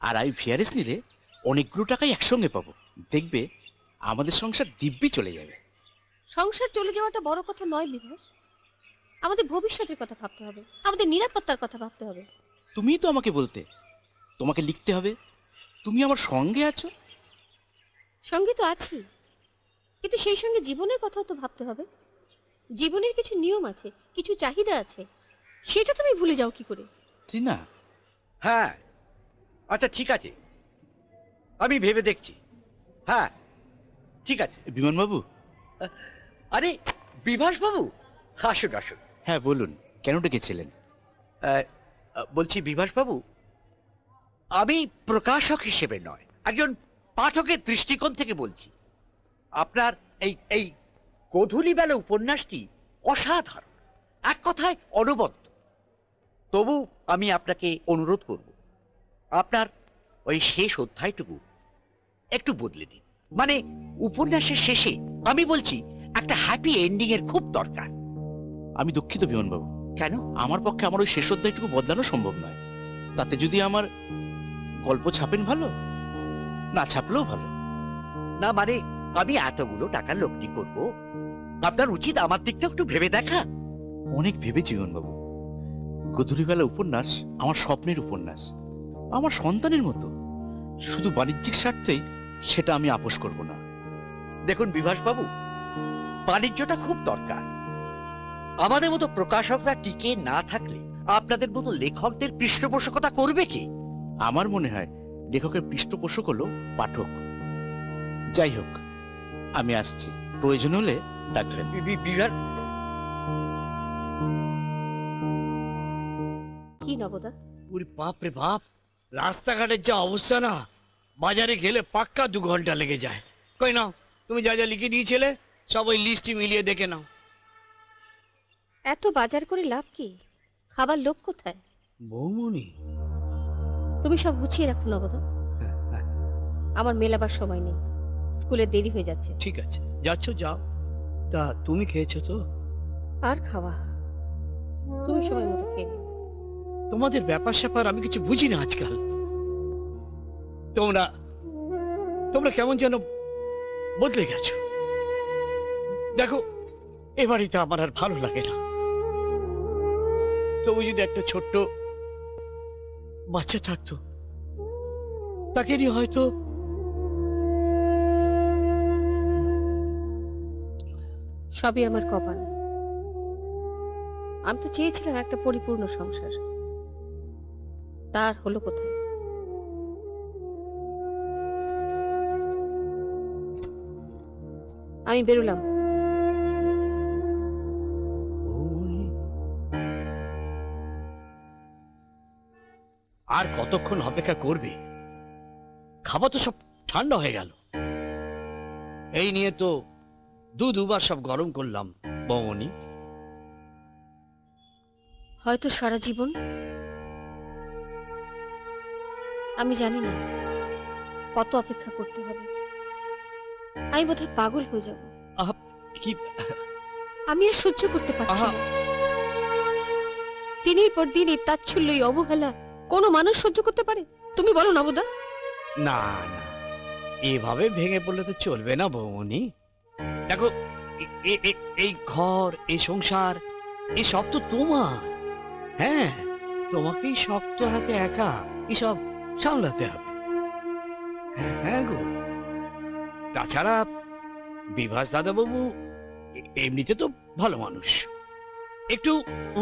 আর আমি ভিআরএস নিলে অনেকগুলো টাকাই একসঙ্গে পাবো। দেখবে আমাদের সংসার দিব্যি চলে যাবে। সংসার চলে যাওয়াটা বড় কথা নয় বিভাস, আমাদের ভবিষ্যতের কথা ভাবতে হবে, আমাদের নিরাপত্তার কথা ভাবতে হবে। তুমিই তো আমাকে বলতে তোমাকে লিখতে হবে, তুমি আমার সঙ্গে আছো। সঙ্গে তো আছি, কিন্তু সেই সঙ্গে জীবনের কথাও তো ভাবতে হবে। জীবনের কিছু নিয়ম আছে, কিছু চাহিদা আছে, সেটা তুমি ভুলে যাও কি করে? তৃণা। হ্যাঁ আচ্ছা ঠিক আছে, আমি ভেবে দেখছি। হ্যাঁ ঠিক আছে। বিমান বাবু। আরে বিভাস বাবু, আসুন আসুন। হ্যাঁ বলুন, কেন ডেকেছিলেন? বলছি বিভাস বাবু, আমি প্রকাশক হিসেবে নয়, একজন পাঠকের দৃষ্টিকোণ থেকে বলছি। আপনার এই এই গোধূলিবেলা উপন্যাসটি অসাধারণ, এক কথায় অনবদ্য। তবু আমি আপনাকে অনুরোধ করব, আপনার ওই শেষ অধ্যায়টুকু একটু বদলে দিন। মানে উপন্যাসের শেষে আমি বলছি একটা হ্যাপি এন্ডিং এর খুব দরকার। আমি দুঃখিত বিমান বাবু, কেন? আমার পক্ষে আমার ওই শেষ অধ্যায়টুকু বদলানো সম্ভব নয়। তাতে যদি আমার গল্প ছাপেন ভালো, না ছাপলেও ভালো। না মানে আমি এতগুলো টাকা লগ্নি করব, আপনার উচিত আমার দিকটা একটু ভেবে দেখা। অনেক ভেবেছি বাবু। গধূলিবেলা উপন্যাস আমার স্বপ্নের উপন্যাস, আমার সন্তানের মতো। শুধু বাণিজ্যিক স্বার্থেই সেটা আমি আপোষ করব না। দেখুন বিভাস বাবু, বাণিজ্যটা খুব দরকার। আমাদের মতো প্রকাশকরা টিকে না থাকলে আপনাদের মতো লেখকদের পৃষ্ঠপোষকতা করবে কি? আমার মনে হয় লেখকের পৃষ্ঠপোষক হলো পাঠক। যাই হোক, আমি আসছি, প্রয়োজন হলে ডাকবেন। বিরাট কি নবদা? ওরে বাপ রে বাপ, রাস্তাঘাটের যা অবস্থা না, বাজারে গেলে পাক্কা 2 ঘন্টা লেগে যায়। কই নাও, তুমি যা যা লিখে দিয়েছিলে সব ওই লিস্টে মিলিয়ে দেখে নাও। এত বাজার করে লাভ কি? খাবার লোক কোথায়? বৌমনি, তুমি সব গুছিয়ে রাখো নবদা, আমার মেলাবার সময় নেই, স্কুলে দেরি হয়ে যাচ্ছে। ঠিক আছে, যাচ্ছ যাও। তা তুমি খেয়েছো তো? আর খাওয়া, তুমি সময় মতো খেয়ে নিও। তোমাদের ব্যাপার স্যাপার আমি কিছু বুঝি না আজকাল। তোমরা তোমরা কেমন যেন বদলে গেছো। দেখো, এ বাড়িতে আমার আর ভালো লাগে না। তবু যদি একটা ছোট্ট বাচ্চা থাকতো, তাকে নিয়ে হয়তো। সবই আমার কপাল। আমি তো চেয়েছিলাম একটা পরিপূর্ণ সংসার, তার হলো কোথায়? আমি বেরোলাম। আর কতক্ষণ অপেক্ষা করবে? খাবার তো সব ঠান্ডা হয়ে গেল। এই নিয়ে তো দুবার সব গরম করলাম বৌমনি। হয়তো সারা জীবন, আমি জানি না কত অপেক্ষা করতে হবে। আমি বোধহয় পাগল হয়ে যাব। কি? আমি আর সহ্য করতে পারছি না। দিনের পর দিন এই তাচ্ছল্য, এই অবহেলা কোনো মানুষ সহ্য করতে পারে? তুমি বলো নবদা। না না, এভাবে ভেঙে পড়লে তো চলবে না বৌমনি। দেখো, এই ঘর, এই সংসার, এই সব তো তোমার। হ্যাঁ, তোমাকেই শক্ত হাতে একা এসব সামলাতে হবে। হ্যাঁ গো, তাছাড়া বিভাস দাদাবাবু এমনিতে তো ভালো মানুষ, একটু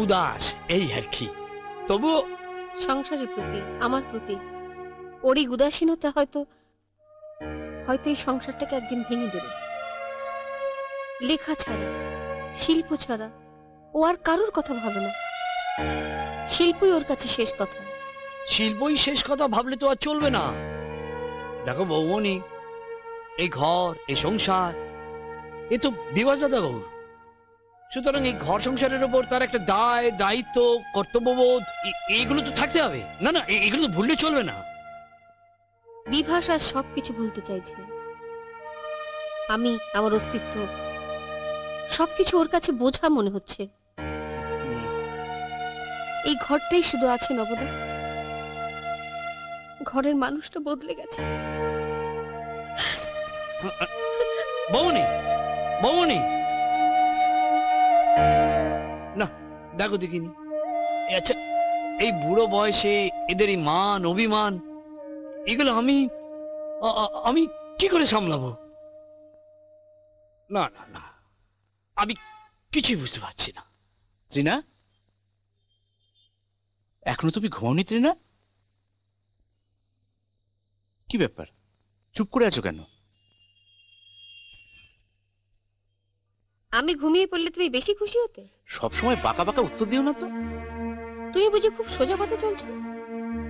উদাস এই আর কি। তবু সংসারের প্রতি, আমার প্রতি ওর এই উদাসীনতা হয়তো এই সংসারটাকে একদিন ভেঙে দেবে। লেখা ছাড়া, শিল্প ছাড়া ও আর কারোর কথা ভাবে না। শিল্পই ওর কাছে শেষ কথা। শিল্পই শেষ কথা ভাবলে তো আর চলবে না। দেখো বৌমনি, এই ঘর, এই সংসার, এ তো বিভাস দাদাবাবুর। সুতরাং এই ঘর সংসারের উপর তার একটা দায়, দায়িত্ব, কর্তব্যবোধ, এইগুলো তো থাকতে হবে। না না, এগুলো তো ভুললে চলবে না। বিভাস আজ সবকিছু ভুলতে চাইছে। আমি, আমার অস্তিত্ব, সবকিছু ওর কাছে বোঝা মনে হচ্ছে। এই ঘরটাই শুধু আছে নবদা। ঘরের মানুষটা বদলে গেছে। বৌমনি, বৌমনি, না দেখো দেখিনি। আচ্ছা, এই বুড়ো বয়সে এদের এই মান অভিমান, এগুলো আমি কি করে সামলাবো? না না না, আমি কিছুই বুঝতে পারছি না। ত্রিনা, এখনো তুমি ঘুমাওনি ত্রিনা? কি ব্যাপার, চুপ করে আছো কেন? আমি ঘুমিয়ে পড়লে তুমি বেশি খুশি হতে? সবসময় বাঁকা বাঁকা উত্তর দিও না তো। তুমি বুঝি খুব সোজা কথা চলছো,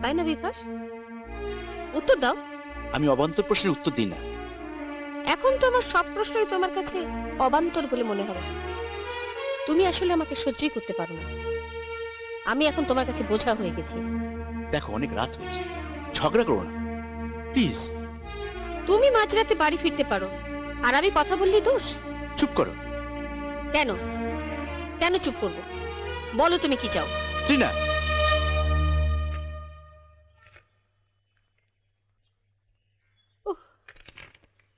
তাই না বিভাস? উত্তর দাও। আমি অবান্তর প্রশ্নের উত্তর দিই না। এখন তো আমার সব প্রশ্নই তোমার কাছে অবান্তর বলে মনে হবে। তুমি আসলে আমাকে সহ্যই করতে পারো না। আমি এখন তোমার কাছে বোঝা হয়ে গেছি। দেখো, অনেক রাত হয়েছে, ঝগড়া করো না প্লিজ। তুমি মাঝরাতে বাড়ি ফিরতে পারো, আর আমি কথা বললেই দোষ? চুপ করো। কেন কেন চুপ করবো? বলো তুমি কি চাও। টিনা,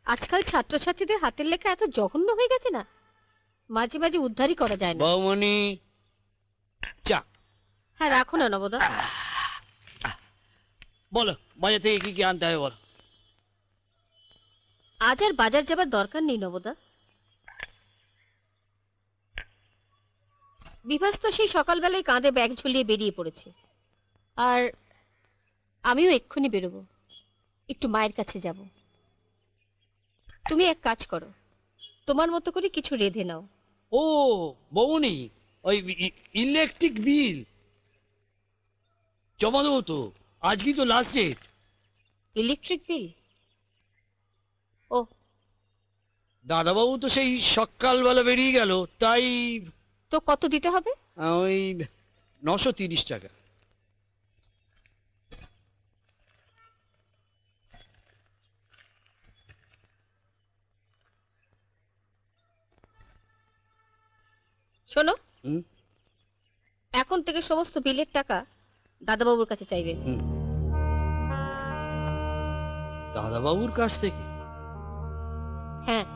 আজকাল ছাত্রছাত্রীদের হাতের লেখা এত জঘন্য হয়ে গেছে না, মাঝে মাঝে উদ্ধারই করা যায় না। বৌমনি চা। হ্যাঁ রাখো না নবদা। বলো বাজার থেকে কি কি আনতে হবে বলো। আজ আর বাজার যাবার দরকার নেই নবদা। বিভাস তো সেই সকালবেলায় কাঁধে ব্যাগ ঝুলিয়ে বেরিয়ে পড়েছে, আর আমিও এক্ষুনি বেরোবো, একটু মায়ের কাছে যাব। তুমি এক কাজ করো, তোমার মতো করে কিছু রেঁধে নাও। ও বৌমনি, ওই ইলেকট্রিক বিল জমা দেবো তো, আজকেই তো লাস্ট ডেট। Electric bill? ও দাদাবাবু তো সেই সকালবেলা বেরিয়ে গেল, তাই তো কত দিতে হবে? ওই 930 টাকা। শোনো, এখন থেকে সমস্ত বিলের টাকা দাদাবাবুর কাছে চাইবে। দাদাবাবুর কাছ থেকে? হ্যাঁ।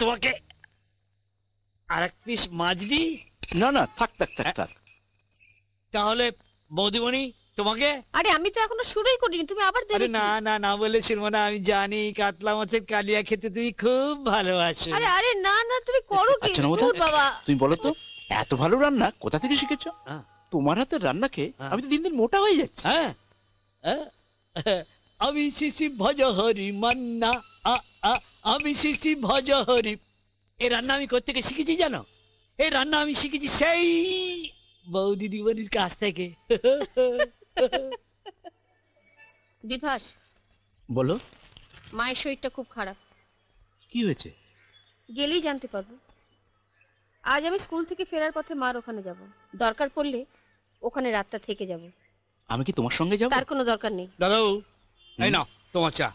তোমাকে আর এক পিস মাছ দিই? না না, থাক থাক থাক থাক। তাহলে বৌদিমণি তোমাকে? আরে আমি তো এখনো শুরুই করিনি, তুমি আবার দেবে? আরে না না না বলেছিল না, আমি জানি কাতলা মাছের কালিয়া খেতে তুমি খুব ভালোবাসো। আরে আরে না না, তুমি করো কি? আচ্ছা নবদা, বাবা তুমি বলো তো, এত ভালো রান্না কোথা থেকে শিখেছো? তোমার হাতের রান্না খেয়ে আমি তো দিন দিন মোটা হয়ে যাচ্ছি। হ্যাঁ, আমি শিশি ভজহরি মান্না, আমি শিশি ভজহরি। এই রান্না আমি কোত্থেকে শিখেছি জানো? এই রান্না আমি শিখেছি সেই বৌদি দিদিমণির কাছ থেকে। বিভাস বলো। মায়ের শরীরটা খুব খারাপ। কি হয়েছে? গেলেই জানতে পারবো। আজ আমি স্কুল থেকে ফেরার পথে মার ওখানে যাব, দরকার পড়লে ওখানে রাতটা থেকে যাব। আমি কি তোমার সঙ্গে যাব? তার কোনো দরকার নেই। দাদাও এই নাও তোমার চা।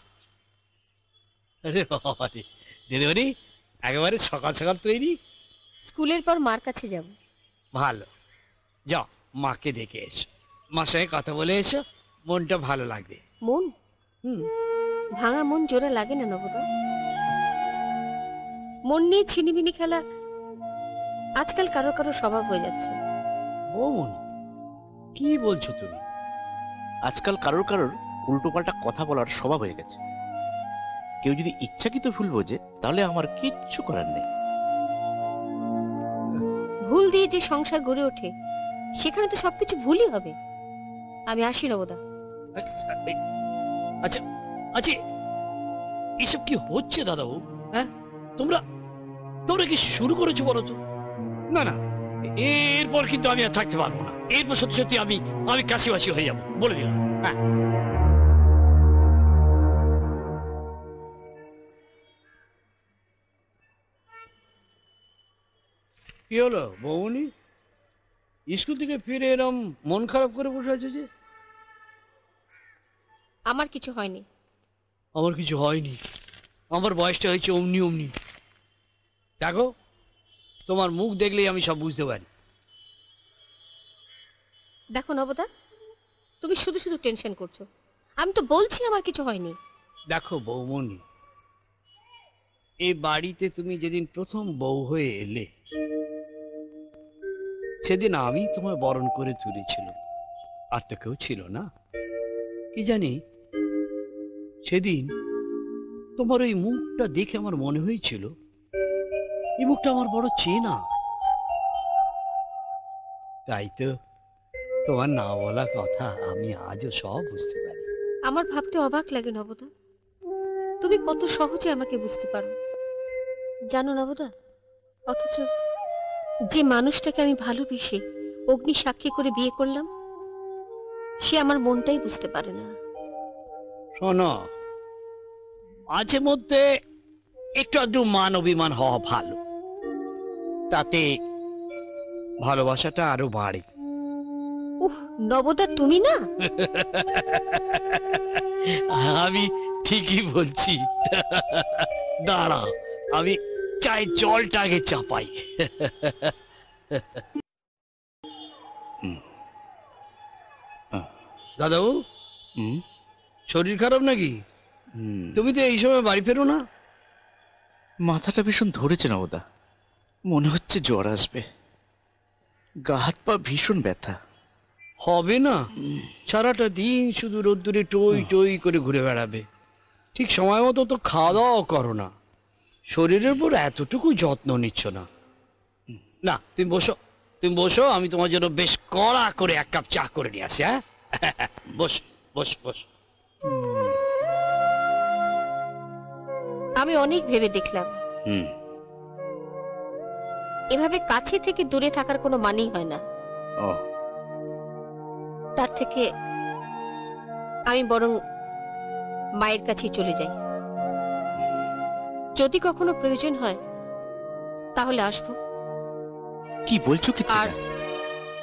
আরে বাবা রে, দিদিমণি একেবারে সকাল সকাল তৈরি। স্কুলের পর মার কাছে যাব। ভালো, যাও মাকে দেখে এসো, মার সঙ্গে কথা বলে এসো, মনটা ভালো লাগবে। মন? ভাঙা মন জোড়া লাগে না নবদা। মন নিয়ে ছিনিমিনি খেলা আজকাল কারো কারো স্বভাব হয়ে যাচ্ছে। বোন কি বলছো তুমি? আজকাল কারোর কারোর উল্টো পাল্টা কথা বলার স্বভাব হয়ে গেছে। কেউ যদি ইচ্ছাকৃত ভুল বোঝে তাহলে আমার কিচ্ছু করার নেই। ভুল দিয়ে যে সংসার গড়ে ওঠে সেখানে তো সবকিছু ভুলই হবে। আমি আসি নবদা। আচ্ছা আচ্ছা, এসব কি হচ্ছে দাদাবু? হ্যাঁ, তোমরা তোমরা কি শুরু করেছো বলো তো? না না, এরপর কিন্তু আমি আর থাকতে পারবো না। এরপর সত্যি সত্যি আমি কাশিবাসি হয়ে যাবো, বলে দিলাম। হ্যাঁ, কি হলো বৌনি, স্কুল থেকে ফিরে এরম মন খারাপ করে বসে আছো যে? আমার কিছু হয়নি। আমার কিছু হয়নি, আমার বয়সটা হয়েছে অমনি অমনি। দেখো, তোমার মুখ দেখলেই আমি সব বুঝতে পারি। দেখো নবদা, তুমি শুধু শুধু টেনশন করছো। আমি তো বলছি আমার কিছু হয়নি। দেখো বৌমনি, এই বাড়িতে তুমি যেদিন প্রথম বউ হয়ে এলে সেদিন আমি তোমায় বরণ করে তুলেছিল, আর তো কেউ ছিল না। কি জানি সেদিন তোমার ওই মুখটা দেখে আমার মনে হয়েছিল এই মুখটা আমার বড় চেনা। তাই তো তোমার না বলা কথা আমি আজও সব বুঝতে পারি। আমার ভাবতে অবাক লাগে নবদা, তুমি কত সহজে আমাকে বুঝতে পারো। জানো নবদা, অথচ যে মানুষটাকে আমি ভালোবেসে অগ্নি সাক্ষী করে বিয়ে করলাম সে আমার মনটাই বুঝতে পারে না। শোনো, মাঝে মধ্যে একটু আধটু মান অভিমান হওয়া ভালো, তাতে ভালোবাসাটা আরো বাড়ে। উফ নবদা, তুমি না। আমি ঠিকই বলছি। দাঁড়া, আমি চাই জলটা আগে চাপাই। দাদাবু, শরীর খারাপ নাকি? তুমি তো এই সময় বাড়ি ফেরো না। মাথাটা ভীষণ ধরেছে নবদা, মনে হচ্ছে জ্বর আসবে। গা হাত পা ভীষণ ব্যথা। হবে না, সারাটা দিন শুধু রোদ্দুরে টই টই করে ঘুরে বেড়াবে। ঠিক সময় মতো তো খাওয়া দাওয়াও করো না, শরীরের উপর এতটুকু যত্ন নিচ্ছ না। না, তুমি বসো, তুমি বসো, আমি তোমার জন্য বেশ কড়া করে এক কাপ চা করে নিয়ে আসি। হ্যাঁ, বস বস বস। আমি অনেক ভেবে দেখলাম, এভাবে কাছে থেকে দূরে থাকার কোনো মানেই হয় না। তার থেকে আমি বরং মায়ের কাছে চলে যাই। যদি কখনো প্রয়োজন হয় তাহলে আসবো। কি বলছো কি? আর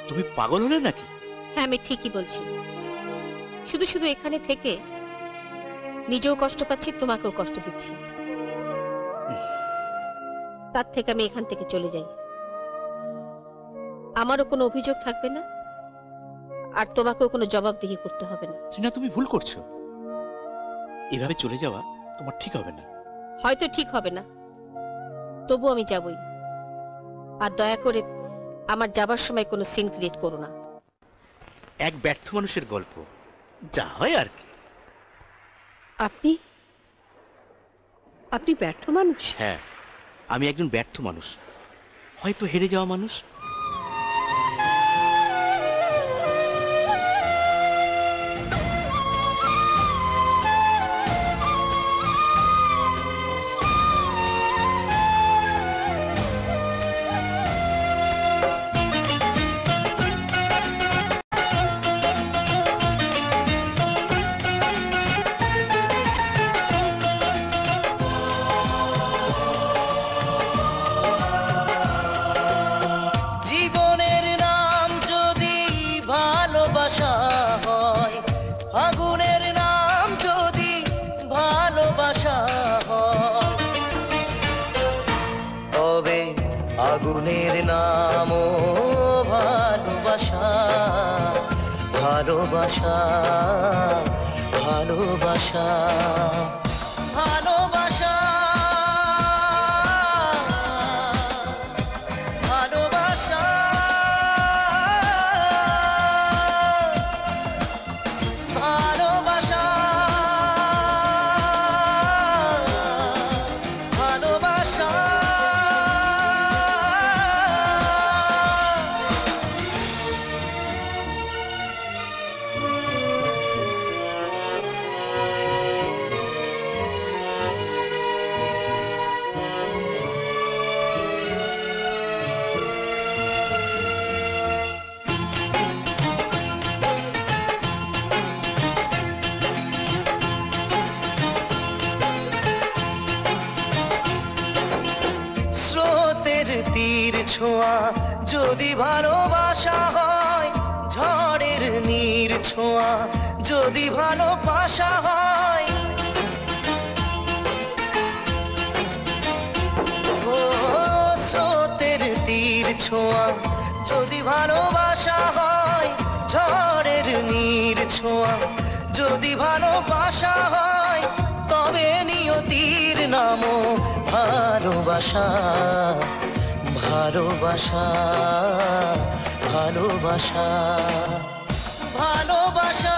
তুমি পাগল হলে নাকি? হ্যাঁ, আমি ঠিকই বলছি। শুধু শুধু এখানে থেকে নিজেও কষ্ট পাচ্ছি, তোমাকেও কষ্ট দিচ্ছি। তার থেকে আমি এখান থেকে চলে যাই। আমারও কোনো অভিযোগ থাকবে না, আর তোমাকেও কোনো জবাবদিহি করতে হবে না। টিনা, তুমি ভুল করছো। এভাবে চলে যাওয়া তোমার ঠিক হবে না। হয়তো ঠিক হবে না, তবু আমি যাবই। আর দয়া করে আমার যাবার সময় কোনো সিন ক্রিয়েট করো না। এক ব্যর্থ মানুষের গল্প, যা হয় আর কি। আপনি আপনি ব্যর্থ মানুষ? হ্যাঁ, আমি একজন ব্যর্থ মানুষ, হয়তো হেরে যাওয়া মানুষ। জীবনের নাম যদি ভালোবাসা হয়, আগুনের নাম যদি ভালোবাসা হয়, তবে আগুনের নামও ভালোবাসা। ভালোবাসা, ভালোবাসা, ভালোবাসা, ভালোবাসা, ভালোবাসা, ভালোবাসা। স্রোতের তীর ছোঁয়া যদি ভালোবাসা হয়, ঝড়ের নীর ছোঁয়া যদি ভালোবাসা হয়, ও স্রোতের তীর ছোঁয়া যদি ভালোবাসা হয়, ঝড়ের নীর ছোঁয়া যদি ভালোবাসা হয়, তবে নিয়তির নামও ভালোবাসা। ভালোবাসা, ভালোবাসা, ভালোবাসা,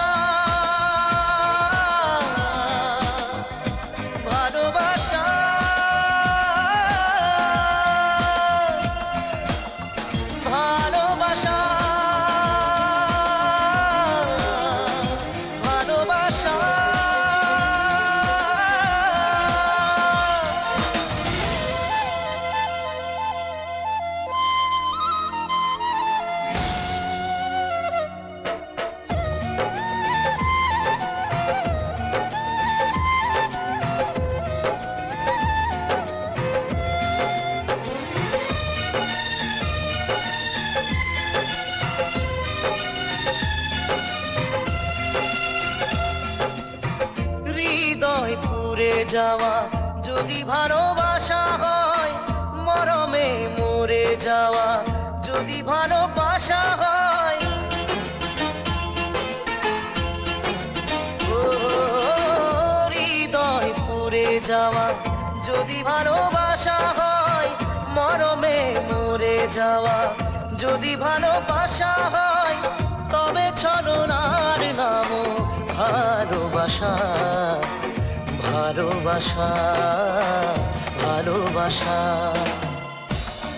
ভালোবাসা, ভালোবাসা, ভালোবাসা। যাওয়া যদি ভালোবাসা হয়, মরমে মরে যাওয়া যদি ভালোবাসা হয়, ও হৃদয় পুড়ে যাওয়া যদি ভালোবাসা হয়, মরমে মরে যাওয়া যদি ভালোবাসা হয়, তবে ছলনার নামও ভালোবাসা। ভালোবাসা ভালোবাসা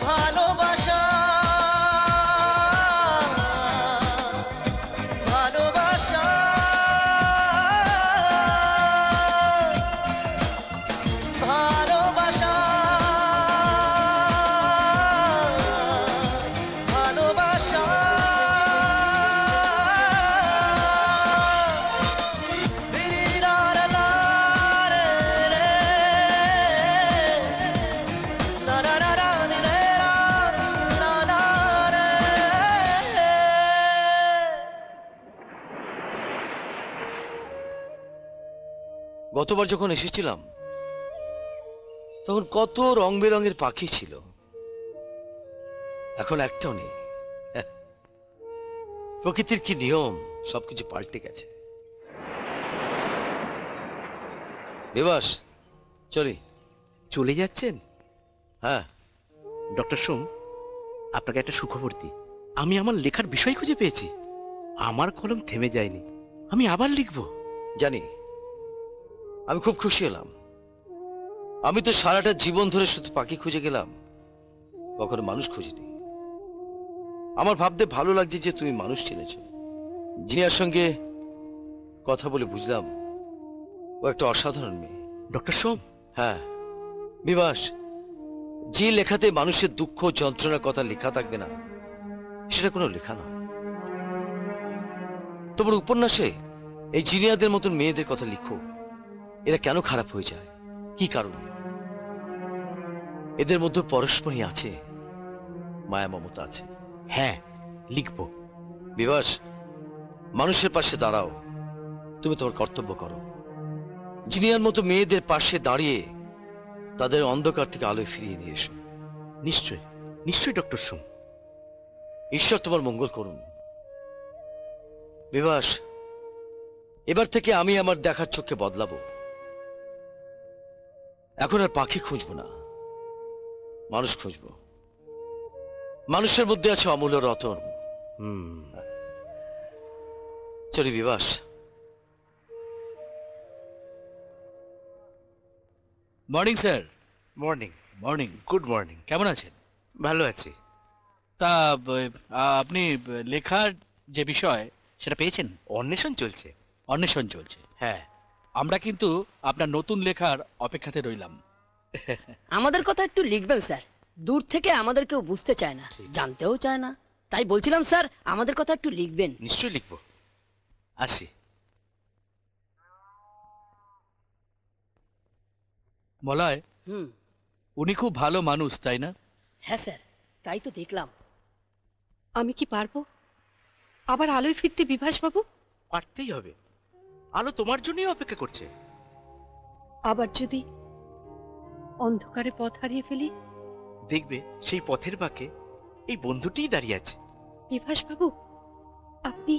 ভালোবাসা ভালোবাসা ভালোবাসা ভালোবাসা গতবার যখন এসেছিলাম তখন কত রং বেরঙের পাখি ছিল, এখন একটাও নেই। প্রকৃতির কি নিয়ম, সবকিছু পাল্টে গেছে। বিবাস, চলি। চলে যাচ্ছেন? হ্যাঁ। ডক্টর সোম, আপনাকে একটা সুখবর দিই। আমি আমার লেখার বিষয় খুঁজে পেয়েছি। আমার কলম থেমে যায়নি, আমি আবার লিখব। জানি, আমি খুব খুশি হলাম। আমি তো সারাটা জীবন ধরে শুধু পাখি খুঁজে গেলাম, কখনো মানুষ খুঁজিনি। আমার ভাবতে ভালো লাগছে যে তুমি মানুষ চিনেছ। জিনিয়ার সঙ্গে কথা বলে বুঝলাম ও একটা অসাধারণ মেয়ে। ডক্টর সোম? হ্যাঁ বিবাস, যে লেখাতে মানুষের দুঃখ যন্ত্রণার কথা লেখা থাকবে না, সেটা কোনো লেখা নয়। তোমার উপন্যাসে এই জিনিয়াদের মতন মেয়েদের কথা লিখো। এরা কেন খারাপ হয়ে যায়, কি কারণে? এদের মধ্যে পরস্পরই আছে, মায়া মমতা আছে। হ্যাঁ, লিখব। বিবাস, মানুষের পাশে দাঁড়াও, তুমি তোমার কর্তব্য করো। জিনিয়ার মতো মেয়েদের পাশে দাঁড়িয়ে তাদের অন্ধকার থেকে আলোয় ফিরিয়ে নিয়ে এসো। নিশ্চয় নিশ্চয় ডক্টর সোম। ঈশ্বর তোমার মঙ্গল করুন। বিবাস, এবার থেকে আমি আমার দেখার চোখকে বদলাবো। এখন আর পাখি খুঁজবো না, মানুষ খুঁজবো। মানুষের মধ্যে আছে অমূল্য রতন। চলি Bibas. Morning sir. Morning. Morning. Good morning. কেমন আছেন? ভালো আছি। তা আপনি লেখার যে বিষয় সেটা পেয়েছেন? অন্বেষণ চলছে। অন্বেষণ চলছে? হ্যাঁ। আমরা কিন্তু আপনার নতুন লেখার অপেক্ষাতে রইলাম। আমাদের কথা একটু লিখবেন স্যার। দূর থেকে আমাদের কেউ বুঝতে চায় না, জানতেও চায় না। তাই বলছিলাম স্যার, আমাদের কথা একটু লিখবেন। নিশ্চয়ই লিখবো। আসি। মলয়, উনি খুব ভালো মানুষ, তাই না? হ্যাঁ স্যার, তাই তো দেখলাম। আমি কি পারবো আবার আলোয় ফিরতে বিভাস বাবু? পারতেই হবে, আলো তোমার জন্যই অপেক্ষা করছে। আবার যদি অন্ধকারে পথ হারিয়ে ফেলি? দেখবে সেই পথের বাঁকে এই বন্ধুটিই দাঁড়িয়ে আছে। বিভাস বাবু, আপনি?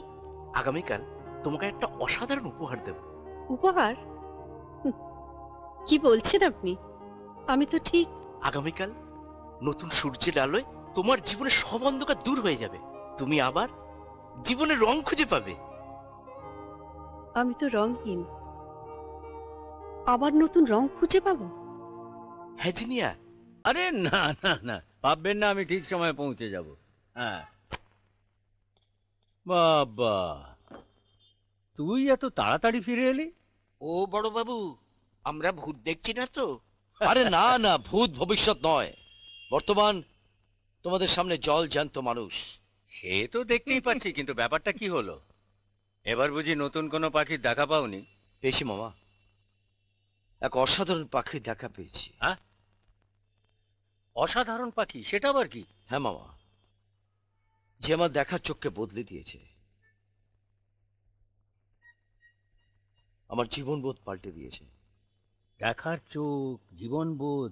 আগামীকাল তোমাকে একটা অসাধারণ উপহার দেব। উপহার? কি বলছেন আপনি? আমি তো ঠিক। আগামীকাল নতুন সূর্যের আলোয় তোমার জীবনে সব অন্ধকার দূর হয়ে যাবে। তুমি আবার জীবনের রং খুঁজে পাবে। আমি তো রংহীন, আবার নতুন রং খুঁজে পাবো? হ্যাঁ জিনিয়া। আরে না না না, ভাববেন না, আমি ঠিক সময়ে পৌঁছে যাব। হ্যাঁ। বাবা, তুই এত তাড়াতাড়ি ফিরে এলি? ও বড় বাবু, আমরা ভূত দেখছি না তো? আরে না না, ভূত ভবিষ্যৎ নয়, বর্তমান তোমাদের সামনে জল জ্যান্ত মানুষ। সে তো দেখতেই পাচ্ছি, কিন্তু ব্যাপারটা কি হলো? এবার বুঝি নতুন কোনো পাখির দেখা পাওনি? পেয়েছি মামা, এক অসাধারণ পাখির দেখা পেয়েছি। হ্যাঁ, অসাধারণ পাখি? সেটা আবার কি? হ্যাঁ মামা, যে আমার দেখার চোখকে বদলে দিয়েছে, আমার জীবনবোধ পাল্টে দিয়েছে। দেখার চোখ, জীবনবোধ,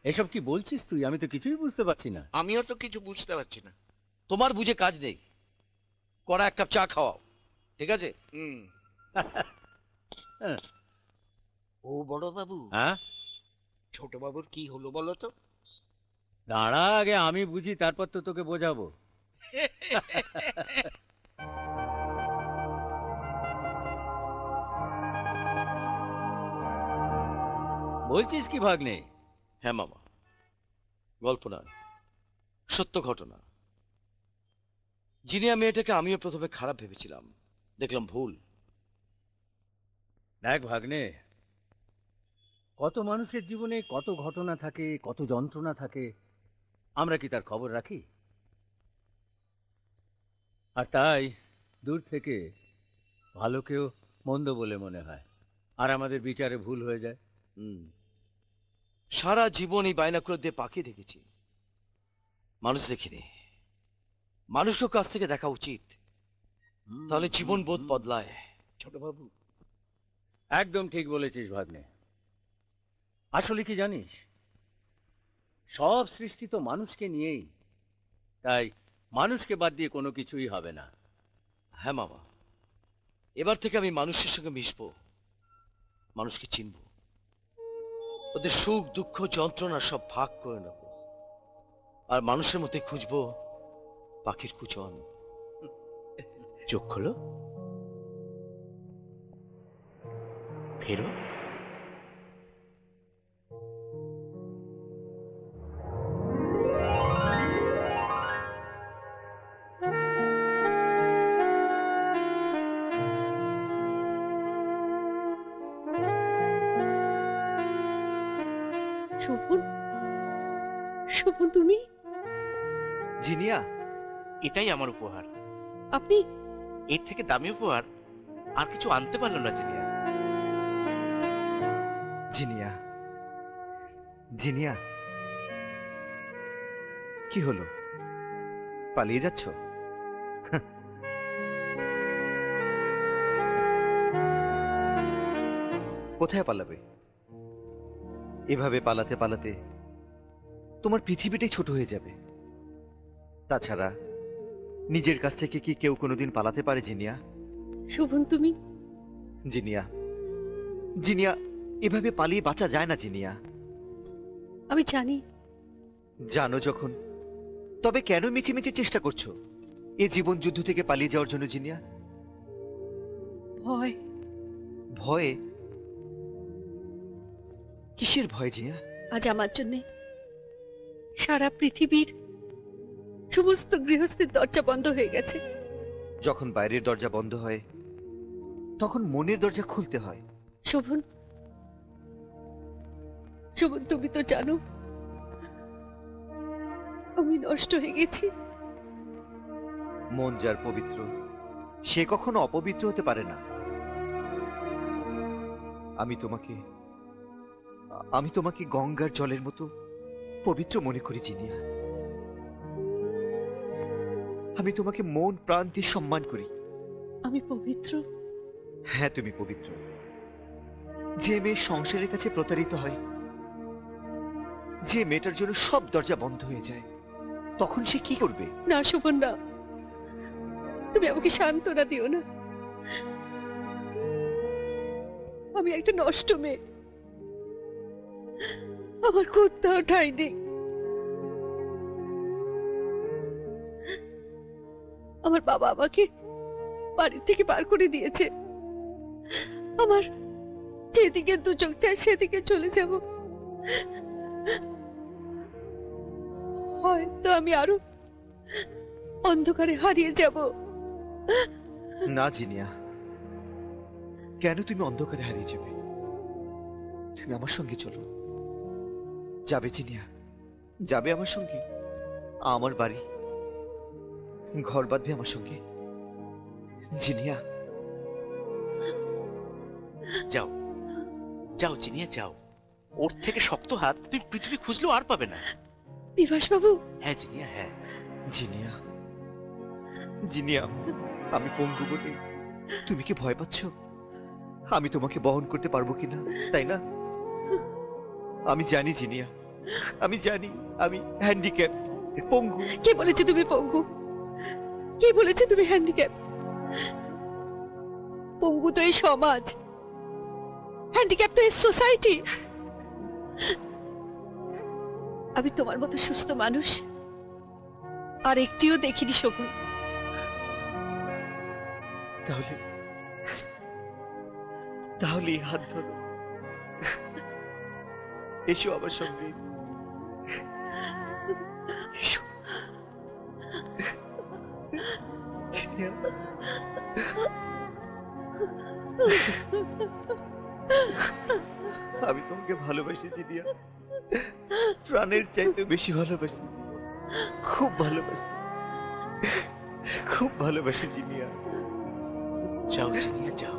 এসব কি বলছিস তুই? আমি তো কিছুই বুঝতে পারছি না। আমিও তো কিছু বুঝতে পারছি না। তোমার বুঝে কাজ নেই, কড়া এক কাপ চা খাওয়াও, ঠিক আছে? ও বড় বাবু, হ্যাঁ, ছোট বাবুর কি হলো বলো তো? দাঁড়া, আগে আমি বুঝি, তারপর তো তোকে বোঝাবো। বলছিস কি ভাগ্নে? হ্যাঁ মামা, গল্প নয়, সত্য ঘটনা। জিনিয়া মেয়েটাকে আমিও প্রথমে খারাপ ভেবেছিলাম, দেখলাম ভুল। দেখ ভাগ্নে, কত মানুষের জীবনে কত ঘটনা থাকে, কত যন্ত্রণা থাকে, আমরা কি তার খবর রাখি? আর তাই দূর থেকে ভালোকেও মন্দ বলে মনে হয়, আর আমাদের বিচারে ভুল হয়ে যায়। সারা জীবন এই বাইনাকুলার দিয়ে পাখি দেখেছি, মানুষ দেখিনি। মানুষকে কাছ থেকে দেখা উচিত, তাহলে জীবন বোধ বদলায়। ছোট বাবু, একদম ঠিক বলেছিস ভাগ্নে। আসলে কি জানিস, সব সৃষ্টি তো মানুষকে নিয়েই, তাই মানুষকে বাদ দিয়ে কোনো কিছুই হবে না। হ্যাঁ মামা, এবার থেকে আমি মানুষের সঙ্গে মিশবো, মানুষকে চিনব, ওদের সুখ দুঃখ যন্ত্রণা সব ভাগ করে নেব, আর মানুষের মধ্যে খুঁজবো পাখির কুচন। চোখ খোলো, ফেরো। শোভন, শোভন তুমি? জিনিয়া, এটাই আমার উপহার। আপনি? এর থেকে দামি উপহার আর কিছু আনতে পারলাম না জিনিয়া। জিনিয়া, জিনিয়া, কি হলো? পালিয়ে যাচ্ছ? কোথায় পালাবে? এভাবে পালাতে পালাতে তোমার পৃথিবীটাই ছোট হয়ে যাবে। তাছাড়া নিজের কাছ থেকে কি কেউ কোনোদিন পালাতে পারে জিনিয়া? শোভন তুমি? জিনিয়া, জিনিয়া, এভাবে পালিয়ে বাঁচা যায় না জিনিয়া। আমি জানি। জানো যখন, তবে কেন মিছিমিছি চেষ্টা করছো এ জীবন যুদ্ধ থেকে পালিয়ে যাওয়ার জন্য জিনিয়া? ভয়। ভয়ে? কিসের ভয় জিনিয়া? আজ আমার জন্য সারা পৃথিবীর সমস্ত গৃহস্থের দরজা বন্ধ হয়ে গেছে। যখন বাইরের দরজা বন্ধ হয়, তখন মনের দরজা খুলতে হয়। শোভন, শোভন, তুমি তো জানো আমি নষ্ট হয়ে গেছি। মন যার পবিত্র, সে কখনো অপবিত্র হতে পারে না। আমি তোমাকে গঙ্গার জলের মতো পবিত্র মনে করি জিনিয়া। আমি তোমাকে মন প্রাণ দিয়ে সম্মান করি। আমি পবিত্র? হ্যাঁ, তুমি পবিত্র। যে মেয়ে সংসারের কাছে প্রতারিত হয়, যে মেয়েটার জন্য সব দরজা বন্ধ হয়ে যায়, তখন সে কি করবে? না শোভন, না, তুমি আমাকে সান্ত্বনা দিও না। আমি একটা নষ্ট মেয়ে, আমার কোথাও ঠাঁই নেই। আমার বাবা আমাকে বাড়ি থেকে বার করে দিয়েছে। আমার যেদিকে দু চোখ চায় সেদিকে চলে যাব। হয়তো আমি আরো অন্ধকারে হারিয়ে যাব। না জিনিয়া, কেন তুমি অন্ধকারে হারিয়ে যাবে? তুমি আমার সঙ্গে চলো। যাবে জিনিয়া, যাবে আমার সঙ্গে? আমার বাড়ি, ঘর বাঁধবে আমার সঙ্গে। জিনিয়া, যাও যাও জিনিয়া, যাও। ওর থেকে শক্ত হাত তুমি পৃথিবী খুঁজলেও আর পাবে না। বিভাস বাবু? হ্যাঁ জিনিয়া, হ্যাঁ। জিনিয়া, জিনিয়া, আমি পঙ্গু বলে তুমি কি ভয় পাচ্ছ? আমি তোমাকে বহন করতে পারবো কিনা, তাই না? আমি জানি জিনিয়া, আমি জানি আমি হ্যান্ডিক্যাপ, পঙ্গু। কে বলেছে তুমি পঙ্গু? কে বলেছে তুমি হ্যান্ডিক্যাপ? পঙ্গু তো এই সমাজ, হ্যান্ডিক্যাপ তো এই সোসাইটি। আমি তোমার মতো সুস্থ মানুষ আর একটিও দেখিনি শোভন। তাহলে তাহলে হাত ধরো, এসো আমার সঙ্গে। এসো। আমি তোমাকে ভালোবাসি জিনিয়া, প্রাণের চাইতে বেশি ভালোবাসি, খুব ভালোবাসি, খুব ভালোবাসি জিনিয়া। যাও জিনিয়া, যাও।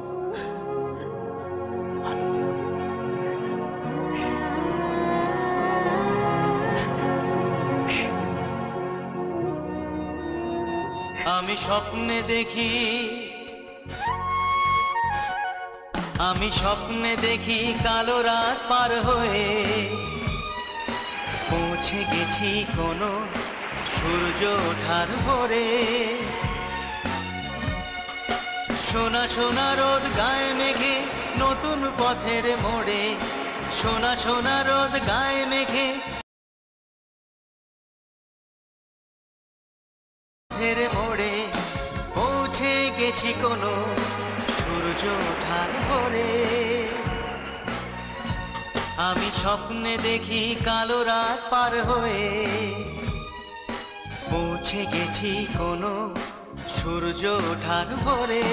আমি স্বপ্নে দেখি, আমি স্বপ্নে দেখি কালো রাত পার হয়ে পৌঁছে গেছি কোনো সূর্য ওঠার ভোরে। সোনা সোনা রোদ গায়ে মেঘে নতুন পথের মোড়ে, সোনা সোনা রোদ গায়ে মেঘে পথের মোড়ে পৌঁছে গেছি কোনো সূর্য ওঠার ভোরে। আমি স্বপ্নে দেখি কালো রাত পার হয়ে পৌঁছে গেছি কোনো সূর্য ওঠার ভোরে।